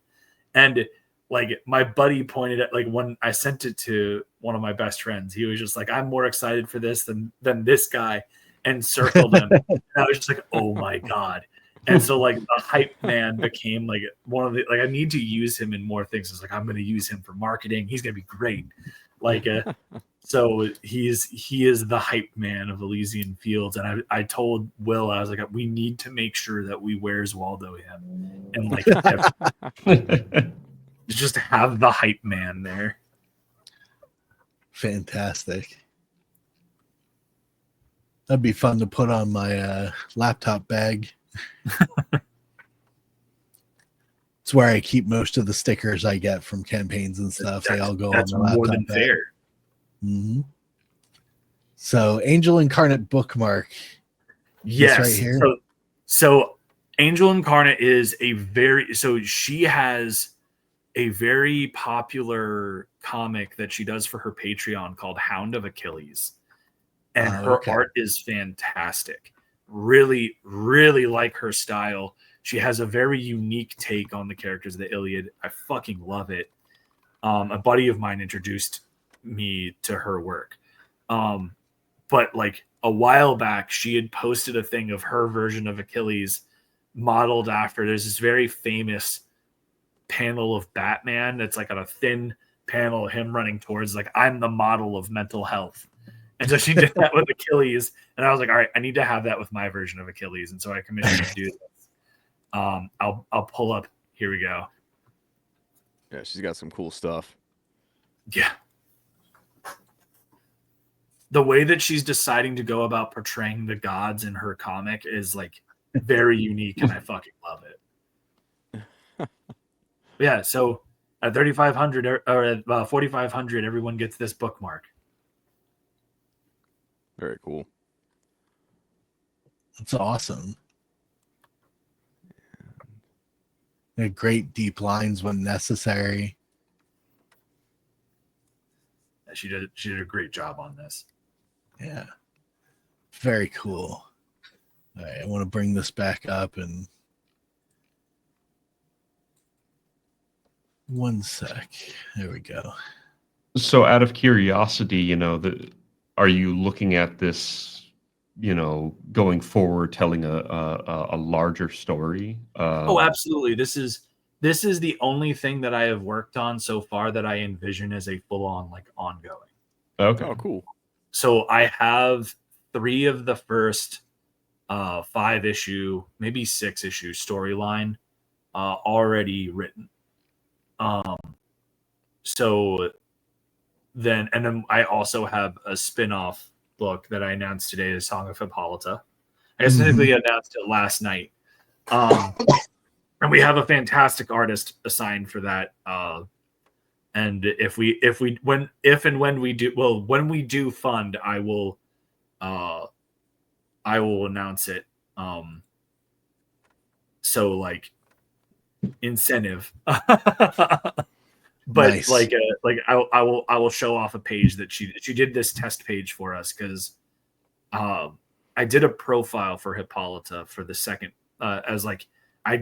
and like my buddy pointed at, like, when I sent it to one of my best friends, he was just like, I'm more excited for this than this guy, and circled him. And I was just like, oh my God. And so like the Hype Man became like one of the, like, I need to use him in more things. It's like, I'm going to use him for marketing. He's going to be great. Like, so he is the Hype Man of Elysian Fields. And I told Will, I was like, we need to make sure that we Where's Waldo him, and like just have the Hype Man there. Fantastic. That'd be fun to put on my laptop bag. It's where I keep most of the stickers I get from campaigns and stuff. They all go on the laptop more than bag. fair. Mm-hmm. So Angel Incarnate bookmark. Yes. Right here. So Angel Incarnate is she has a very popular comic that she does for her Patreon called Hound of Achilles. And her art is fantastic. Really, really like her style. She has a very unique take on the characters of the Iliad. I fucking love it. A buddy of mine introduced me to her work. But like a while back, she had posted a thing of her version of Achilles modeled after. There's this very famous panel of Batman that's like on a thin panel of him running towards, like, I'm the model of mental health. And so she did that with Achilles. And I was like, all right, I need to have that with my version of Achilles. And so I commissioned her to do this. I'll pull up. Here we go. Yeah, she's got some cool stuff. Yeah. The way that she's deciding to go about portraying the gods in her comic is like very unique, and I fucking love it. Yeah, so at 3,500 or at 4,500, everyone gets this bookmark. Very cool. That's awesome. Great deep lines when necessary. She did a great job on this. Yeah. Very cool. All right, I want to bring this back up and one sec. There we go. So out of curiosity, are you looking at this, going forward, telling a larger story? Oh, absolutely. This is the only thing that I have worked on so far that I envision as a full-on, like, ongoing. Okay. Oh, cool. So I have 3 of the first 5-issue, maybe 6-issue storyline already written. So then I also have a spin-off book that I announced today, The Song of Hippolyta. I guess technically announced it last night. And we have a fantastic artist assigned for that. And when we do fund, I will announce it. So like incentive, but nice. I will show off a page that she did this test page for us, because I did a profile for Hippolyta for the second, as like I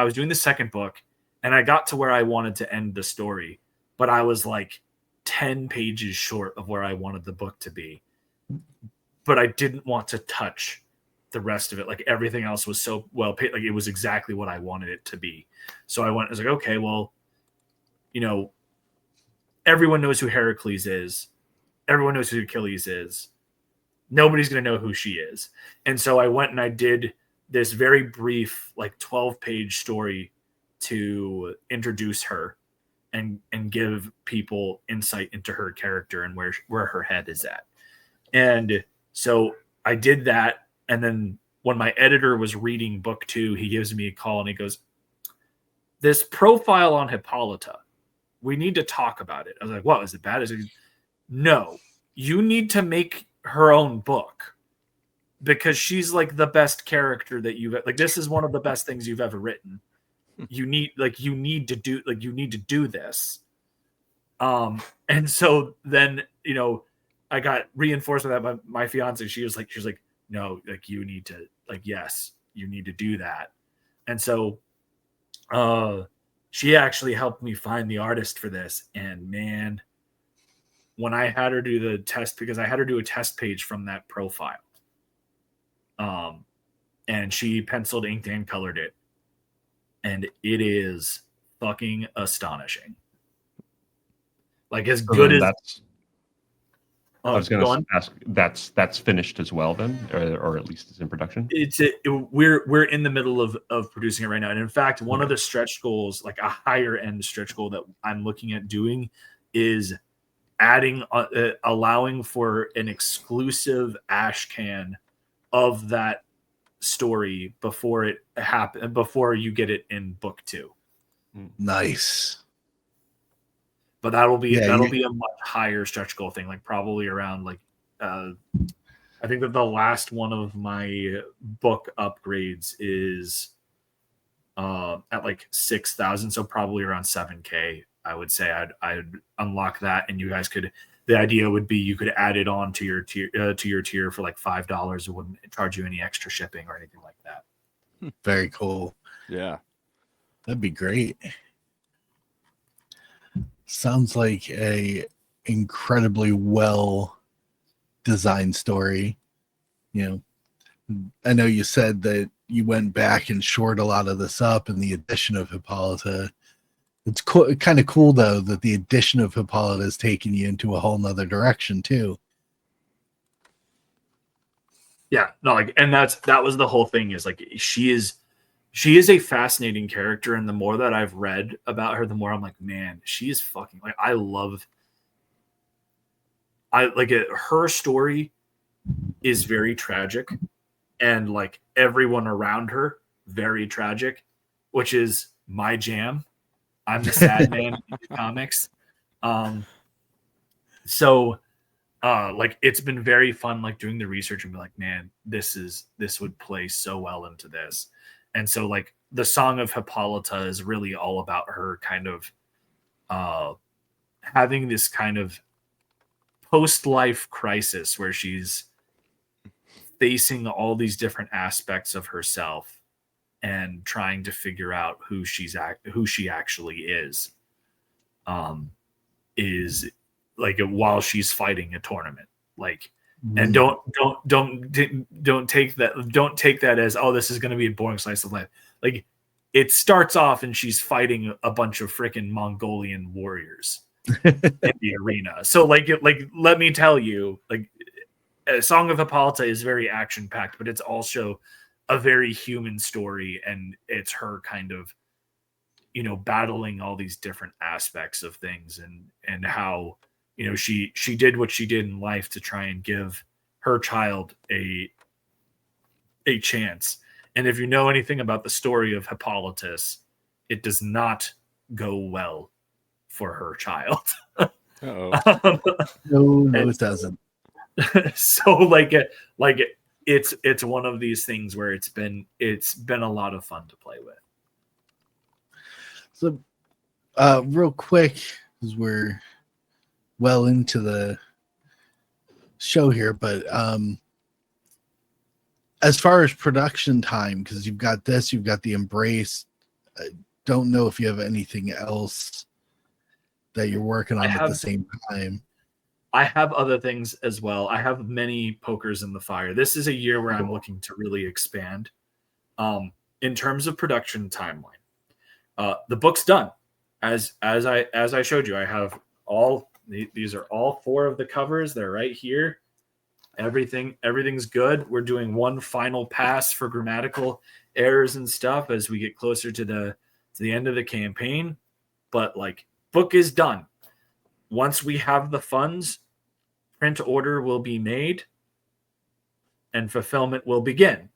was doing the second book, and I got to where I wanted to end the story, but I was like 10 pages short of where I wanted the book to be. But I didn't want to touch the rest of it. Like, everything else was so well paid. Like, it was exactly what I wanted it to be. So I was like, okay, well, everyone knows who Heracles is. Everyone knows who Achilles is. Nobody's going to know who she is. And so I went and I did this very brief, like 12-page story to introduce her. and give people insight into her character and where her head is at. And so I did that. And then when my editor was reading book 2, he gives me a call and he goes, "This profile on Hippolyta, we need to talk about it." I was like, "What, is it bad?" "No, you need to make her own book because she's like the best character that you've like. This is one of the best things you've ever written. You need to do this." And so then, I got reinforced with that by my fiance. She was like, "No, like you need to, yes, you need to do that." And so, she actually helped me find the artist for this. And man, when I had her do the test, because I had her do a test page from that profile, and she penciled, inked, and colored it, and it is fucking astonishing. Like as good as that's. I was going to ask. That's finished as well, then, or at least it's in production. We're in the middle of producing it right now, and in fact, one of the stretch goals, like a higher end stretch goal that I'm looking at doing, is allowing for an exclusive ash can of that story before it happen, before you get it in book 2. Nice. But that'll be a much higher stretch goal thing, like probably around I think that the last one of my book upgrades is at like 6,000, so probably around 7K. I would say I'd unlock that, and you guys could. The idea would be you could add it on to your tier for like $5. It wouldn't charge you any extra shipping or anything like that. Very cool. Yeah, that'd be great. Sounds like a incredibly well designed story. I know you said that you went back and shored a lot of this up in the addition of Hippolyta. It's kind of cool though that the addition of Hippolyta is taking you into a whole nother direction too. Yeah, no, and that was the whole thing, is like she is a fascinating character, and the more that I've read about her, the more I'm like, man, she is fucking like her story is very tragic, and like everyone around her very tragic, which is my jam. I'm the sad man in the comics. So it's been very fun, like doing the research and be like, man, this would play so well into this. And so like the Song of Hippolyta is really all about her kind of having this kind of post-life crisis where she's facing all these different aspects of herself and trying to figure out who she actually is while she's fighting a tournament. And don't take that as, oh, this is going to be a boring slice of life. Like it starts off and she's fighting a bunch of freaking Mongolian warriors in the arena. So let me tell you, Song of Hippolyta is very action packed, but it's also a very human story, and it's her kind of, battling all these different aspects of things, and how, she did what she did in life to try and give her child a chance. And if you know anything about the story of Hippolytus, it does not go well for her child. No, it doesn't. So it's one of these things where it's been a lot of fun to play with. So real quick, because we're well into the show here, but as far as production time, because you've got the Embrace, I don't know if you have anything else that you're working on at the same time. I have other things as well. I have many pokers in the fire. This is a year where I'm looking to really expand. In terms of production timeline, the book's done. As I showed you, I have these are all 4 of the covers. They're right here. Everything's good. We're doing one final pass for grammatical errors and stuff as we get closer to the end of the campaign. But book is done. Once we have the funds, print order will be made and fulfillment will begin.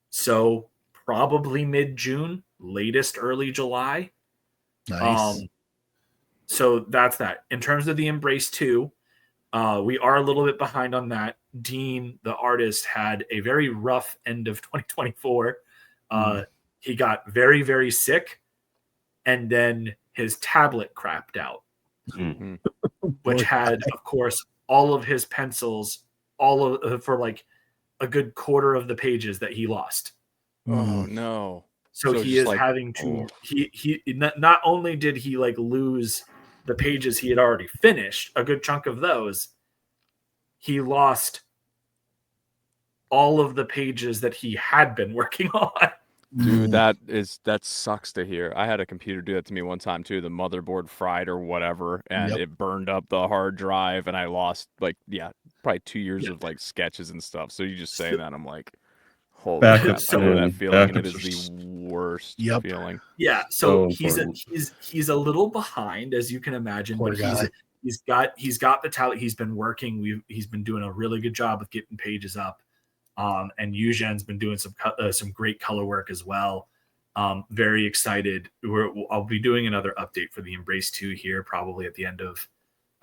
So probably mid-June, latest early July. Nice. So that's that. In terms of the Embrace 2, we are a little bit behind on that. Dean, the artist, had a very rough end of 2024. He got very, very sick, and then his tablet crapped out, which had, of course, all of his pencils, for like a good quarter of the pages that he lost. Oh no! So he is having to. He not only did he like lose the pages he had already finished, a good chunk of those, he lost all of the pages that he had been working on. Dude, that sucks to hear. I had a computer do that to me one time too. The motherboard fried or whatever, and it burned up the hard drive, and I lost probably 2 years of like sketches and stuff. So you just say that, I'm like, holy crap! I know that feeling, and it is the worst feeling. Yeah, so he's a little behind, as you can imagine, but he's got the talent. He's been working. He's been doing a really good job with getting pages up. And Eugen's been doing some great color work as well. Very excited. I'll be doing another update for the Embrace 2 here, probably at the end of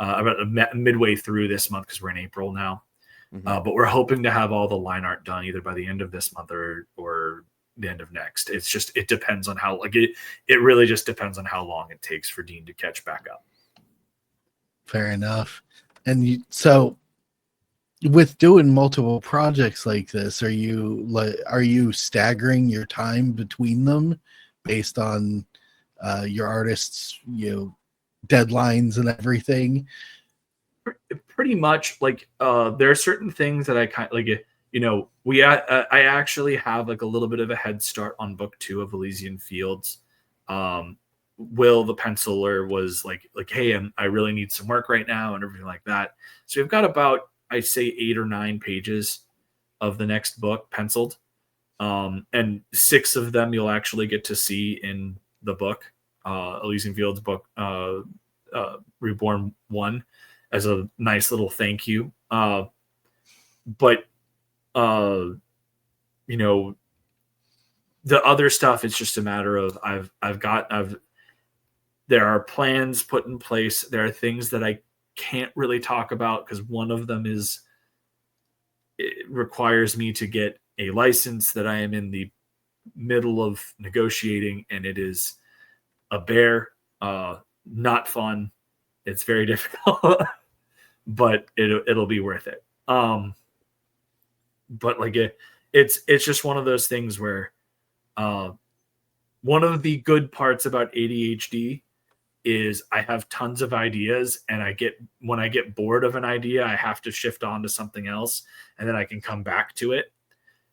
about midway through this month, because we're in April now. But we're hoping to have all the line art done either by the end of this month or the end of next. It depends on how it really just depends on how long it takes for Dean to catch back up. Fair enough. And so with doing multiple projects like this, are you staggering your time between them based on your artists' deadlines and everything? Pretty much. Like there are certain things that I kind of like. I actually have like a little bit of a head start on book 2 of Elysian Fields. Will the penciler was like, hey, I really need some work right now and everything like that. So we've got about, I'd say 8 or 9 pages of the next book penciled. And 6 of them you'll actually get to see in the book, Elysian Fields book, Reborn 1, as a nice little thank you. But the other stuff, it's just a matter of there are plans put in place. There are things that I can't really talk about because one of them it requires me to get a license that I am in the middle of negotiating, and it is a bear. Not fun. It's very difficult, but it'll be worth it. But like it's just one of those things where one of the good parts about ADHD is I have tons of ideas, and when I get bored of an idea, I have to shift on to something else, and then I can come back to it.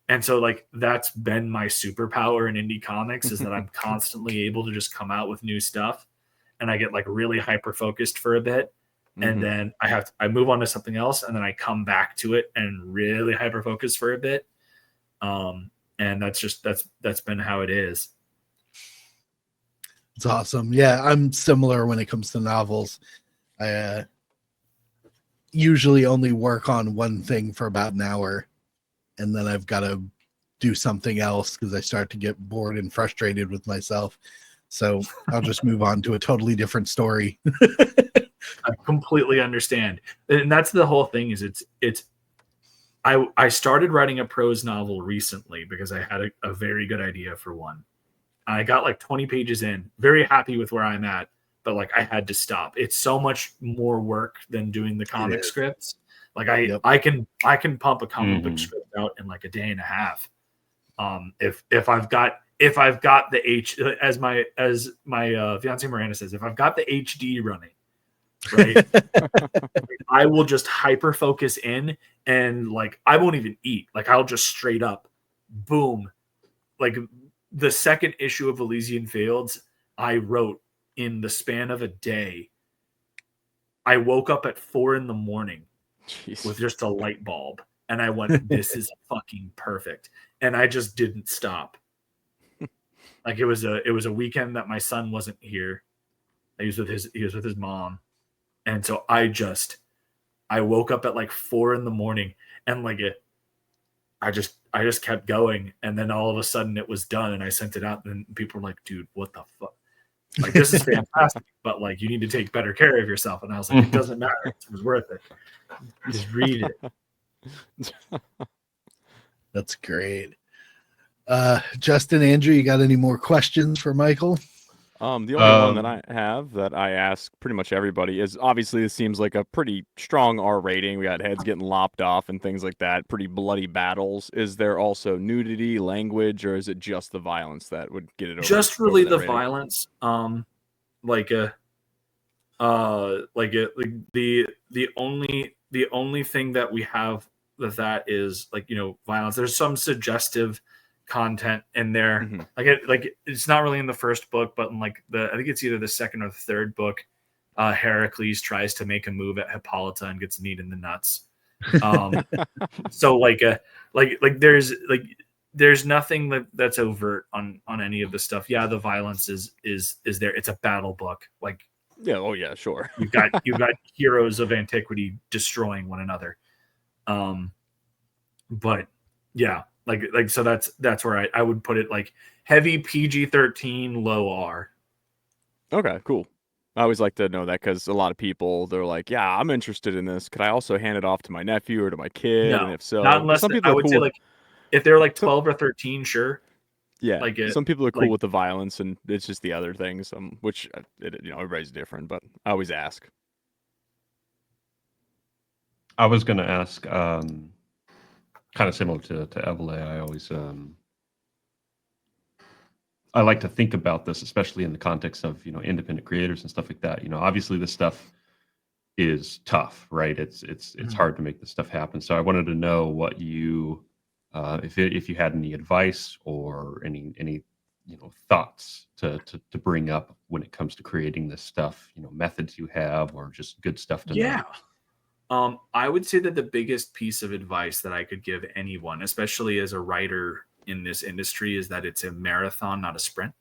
And so like that's been my superpower in indie comics, is that I'm constantly able to just come out with new stuff, and I get like really hyper focused for a bit, and then I move on to something else, and then I come back to it and really hyper focus for a bit. And that's been how it is. It's awesome. Yeah, I'm similar when it comes to novels. I usually only work on one thing for about an hour, and then I've got to do something else because I start to get bored and frustrated with myself. So I'll just move on to a totally different story. I completely understand. And that's the whole thing is I started writing a prose novel recently because I had a very good idea for one. I got like 20 pages in, very happy with where I'm at, but like I had to stop. It's so much more work than doing the comic scripts. Like I can pump a comic book script out in like a day and a half. If I've got the as my fiance Miranda says, if I've got the HD running, right, I will just hyper focus in, and like I won't even eat. Like I'll just straight up boom. Like the second issue of Elysian Fields, I wrote in the span of a day. I woke up at 4 a.m. with just a light bulb, and I went, "This is fucking perfect," and I just didn't stop. Like it was a weekend that my son wasn't here, He was with his mom, and so I woke up at like 4 a.m. and like I just kept going, and then all of a sudden it was done, and I sent it out, and people were like, "Dude, what the fuck? Like, this is fantastic, but like you need to take better care of yourself." And I was like, "It doesn't matter. It was worth it. Just read it." That's great. Justin, Andrew, you got any more questions for Michael? The only one that I have that I ask pretty much everybody is, obviously this seems like a pretty strong R rating. We got heads getting lopped off and things like that, pretty bloody battles. Is there also nudity, language, or is it just the violence that would get it over? Just really over that the rating? violence. The only thing that we have with that is like, violence. There's some suggestive content in there. Mm-hmm. It's not really in the first book, but in like I think it's either the second or the third book, Heracles tries to make a move at Hippolyta and gets kneed in the nuts. So there's nothing that's overt on any of the stuff. Yeah, the violence is there. It's a battle book. Like, yeah, oh yeah, sure. you've got heroes of antiquity destroying one another. But yeah, so that's where I would put it, like heavy PG-13, low R. Okay, cool. I always like to know that because a lot of people, they're like, yeah, I'm interested in this. Could I also hand it off to my nephew or to my kid? No, and if so, not unless some people I are would cool say with, like if they're like 12 or 13, sure. yeah. Some people are cool like- with the violence, and it's just the other things, which everybody's different. But I always ask. I was going to ask, kind of similar to Eveleigh. I always I like to think about this, especially in the context of independent creators and stuff like that. Obviously this stuff is tough, right? It's hard to make this stuff happen. So I wanted to know what you, if you had any advice or any thoughts to bring up when it comes to creating this stuff. Methods you have, or just good stuff to know. I would say that the biggest piece of advice that I could give anyone, especially as a writer in this industry, is that it's a marathon, not a sprint.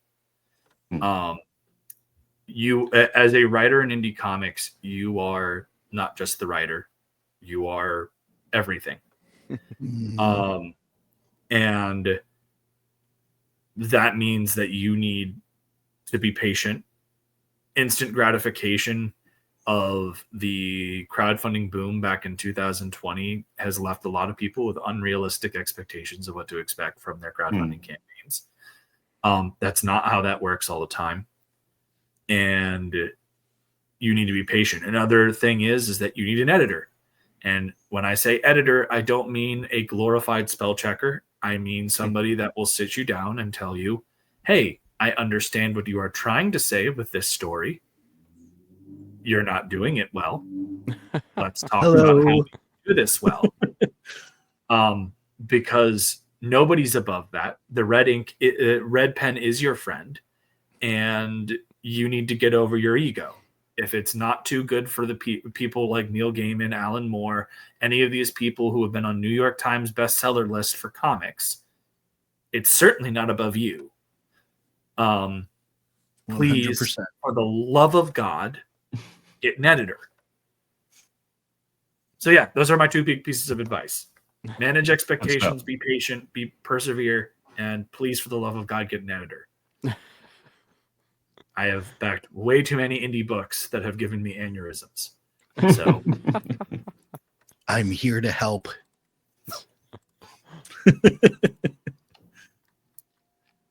You, as a writer in indie comics, you are not just the writer, you are everything. And that means that you need to be patient. Instant gratification of the crowdfunding boom back in 2020 has left a lot of people with unrealistic expectations of what to expect from their crowdfunding campaigns. That's not how that works all the time. And you need to be patient. Another thing is that you need an editor. And when I say editor, I don't mean a glorified spell checker. I mean somebody that will sit you down and tell you, hey, I understand what you are trying to say with this story. You're not doing it well. Let's talk about how to do this well. Because nobody's above that. The red pen is your friend, and you need to get over your ego. If it's not too good for the people like Neil Gaiman, Alan Moore, any of these people who have been on New York Times bestseller list for comics, it's certainly not above you. Please, 100%. for the love of God, get an editor. So yeah, those are my two big pieces of advice. Manage expectations, be patient, persevere, and please, for the love of God, get an editor. I have backed way too many indie books that have given me aneurysms. So I'm here to help.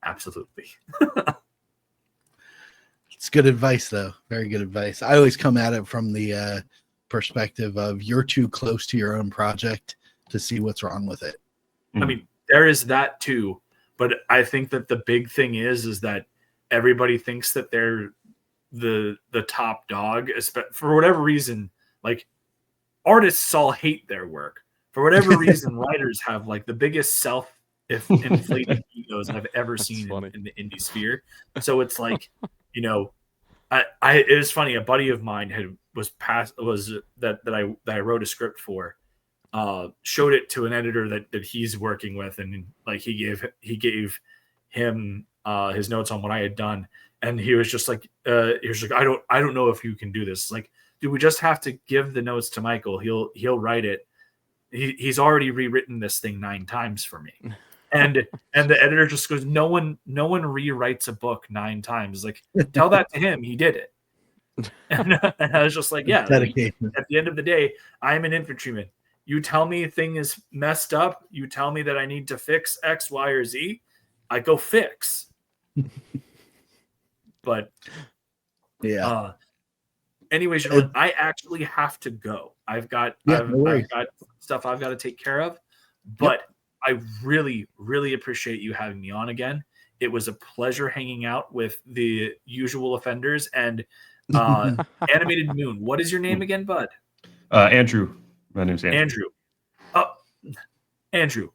Absolutely. It's good advice, though. Very good advice. I always come at it from the perspective of you're too close to your own project to see what's wrong with it. I mean, there is that too, but I think that the big thing is that everybody thinks that they're the top dog, for whatever reason. Like, artists all hate their work for whatever reason. Writers have like the biggest self-inflated egos I've ever seen in the indie sphere. So it's like, it was funny. A buddy of mine that I wrote a script for, showed it to an editor that he's working with, and like he gave him his notes on what I had done, And he was just like, I don't know if you can do this. Like, do we just have to give the notes to Michael? He'll write it. He's already rewritten this thing 9 times for me. And the editor just goes, no one rewrites a book 9 times. Like, tell that to him. He did it. And I was just like, yeah, like, at the end of the day, I'm an infantryman. You tell me a thing is messed up. You tell me that I need to fix X, Y, or Z. I go fix. But yeah. Anyways, I actually have to go. I've got stuff I've got to take care of. But I really, really appreciate you having me on again. It was a pleasure hanging out with the usual offenders and Animated Moon. What is your name again, bud? Andrew. My name's Andrew. Andrew,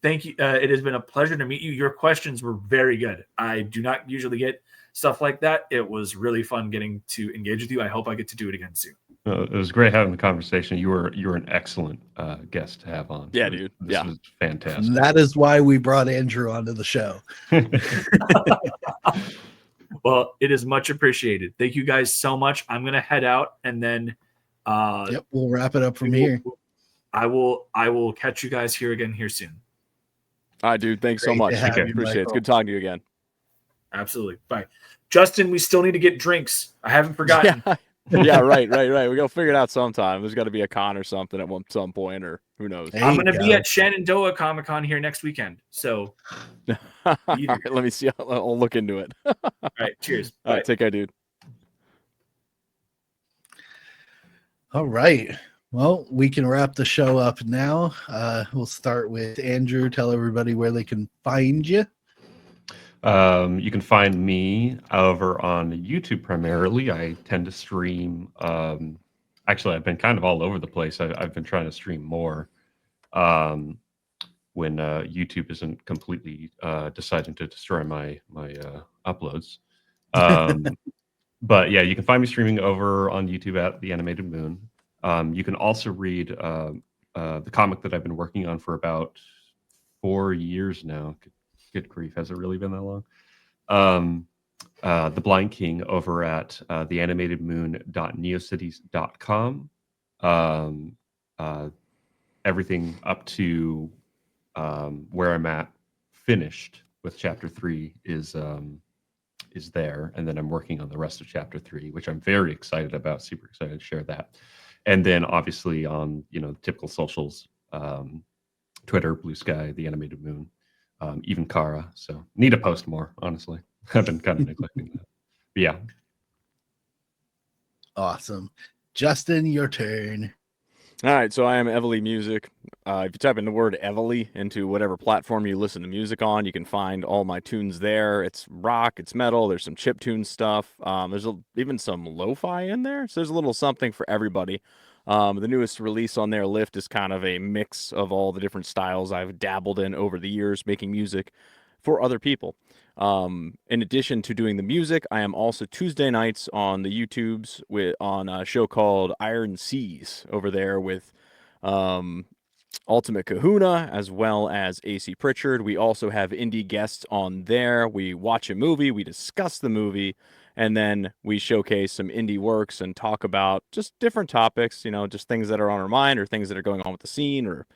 thank you. It has been a pleasure to meet you. Your questions were very good. I do not usually get stuff like that. It was really fun getting to engage with you. I hope I get to do it again soon. It was great having the conversation. You were an excellent guest to have on. Yeah, dude. This was fantastic. That is why we brought Andrew onto the show. Well, it is much appreciated. Thank you guys so much. I'm going to head out and then we'll wrap it up from here. I will catch you guys here again here soon. All right, dude. Thanks so much. Appreciate it. It's good talking to you again. Absolutely. Bye. Justin, we still need to get drinks. I haven't forgotten. Yeah, right. We gotta figure it out sometime. There's got to be a con or something at some point, or who knows. I'm going to be at Shenandoah Comic-Con here next weekend. So all right, let me see. I'll look into it. All right. Cheers. All right. Take care, dude. All right. Well, we can wrap the show up now. We'll start with Andrew. Tell everybody where they can find you. You can find me over on YouTube primarily. I tend to stream. Actually, I've been kind of all over the place. I've been trying to stream more when YouTube isn't completely deciding to destroy my uploads. But yeah, you can find me streaming over on YouTube at The Animated Moon. You can also read the comic that I've been working on for about 4 years now. Good grief, has it really been that long? The Blind King over at theanimatedmoon.neocities.com. Everything up to where I'm at finished with chapter 3 is there, and then I'm working on the rest of chapter 3, which I'm very excited about. Super excited to share that. And then obviously on the typical socials, Twitter, Blue Sky, The Animated Moon, even Kara. So need to post more, honestly. I've been kind of neglecting that. But yeah. Awesome. Justin, your turn. All right, so I am EvaleighMusic. If you type in the word Evaleigh into whatever platform you listen to music on, you can find all my tunes there. It's rock, it's metal, there's some chiptune stuff. There's even some lo-fi in there, so there's a little something for everybody. The newest release on there, Lift, is kind of a mix of all the different styles I've dabbled in over the years, making music for other people. In addition to doing the music, I am also Tuesday nights on the YouTubes on a show called Iron Seas over there with Ultimate Kahuna as well as AC Pritchard. We also have indie guests on there. We watch a movie, we discuss the movie, and then we showcase some indie works and talk about just different topics, just things that are on our mind or things that are going on with the scene or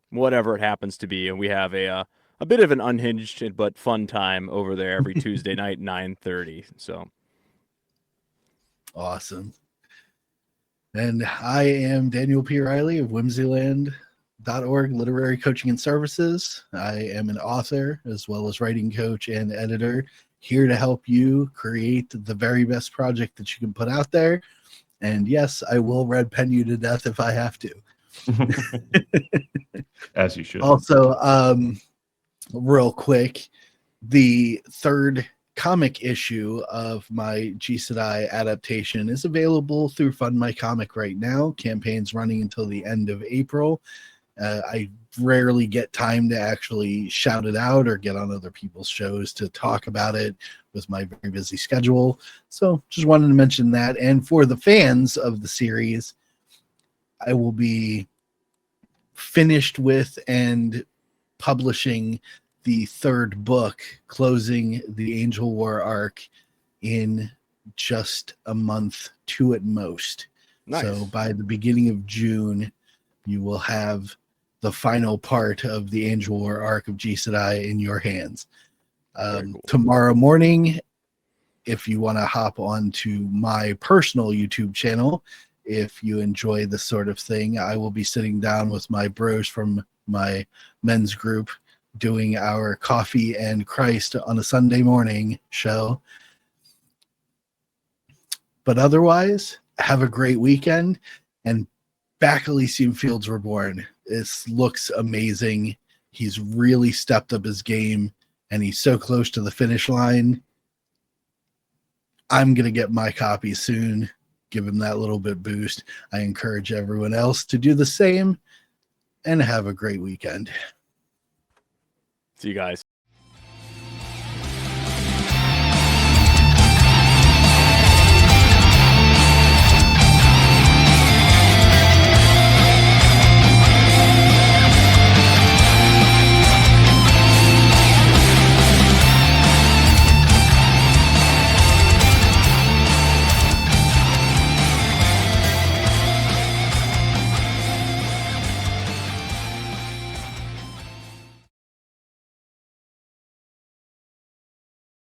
whatever it happens to be. And we have a bit of an unhinged but fun time over there every Tuesday night, 9:30. So awesome. And I am Daniel P. Riley of Whimsyland.org, Literary Coaching and Services. I am an author as well as writing coach and editor, here to help you create the very best project that you can put out there. And yes, I will red pen you to death if I have to. As you should. Also, real quick, the third comic issue of my G Sedai adaptation is available through Fund My Comic right now. Campaign's running until the end of April. I rarely get time to actually shout it out or get on other people's shows to talk about it with my very busy schedule. So just wanted to mention that. And for the fans of the series, I will be finished with and publishing the third book, closing the Angel War arc in just a month, 2 at most. Nice. So by the beginning of June, you will have the final part of the Angel War arc of Aes Sedai in your hands. Cool. Tomorrow morning, if you want to hop onto my personal YouTube channel, if you enjoy this sort of thing, I will be sitting down with my bros from my men's group doing our Coffee and Christ on a Sunday morning show. But otherwise, have a great weekend and back Elysian Fields Reborn. This looks amazing. He's really stepped up his game and he's so close to the finish line. I'm going to get my copy soon, give him that little bit boost. I encourage everyone else to do the same and have a great weekend. See you guys.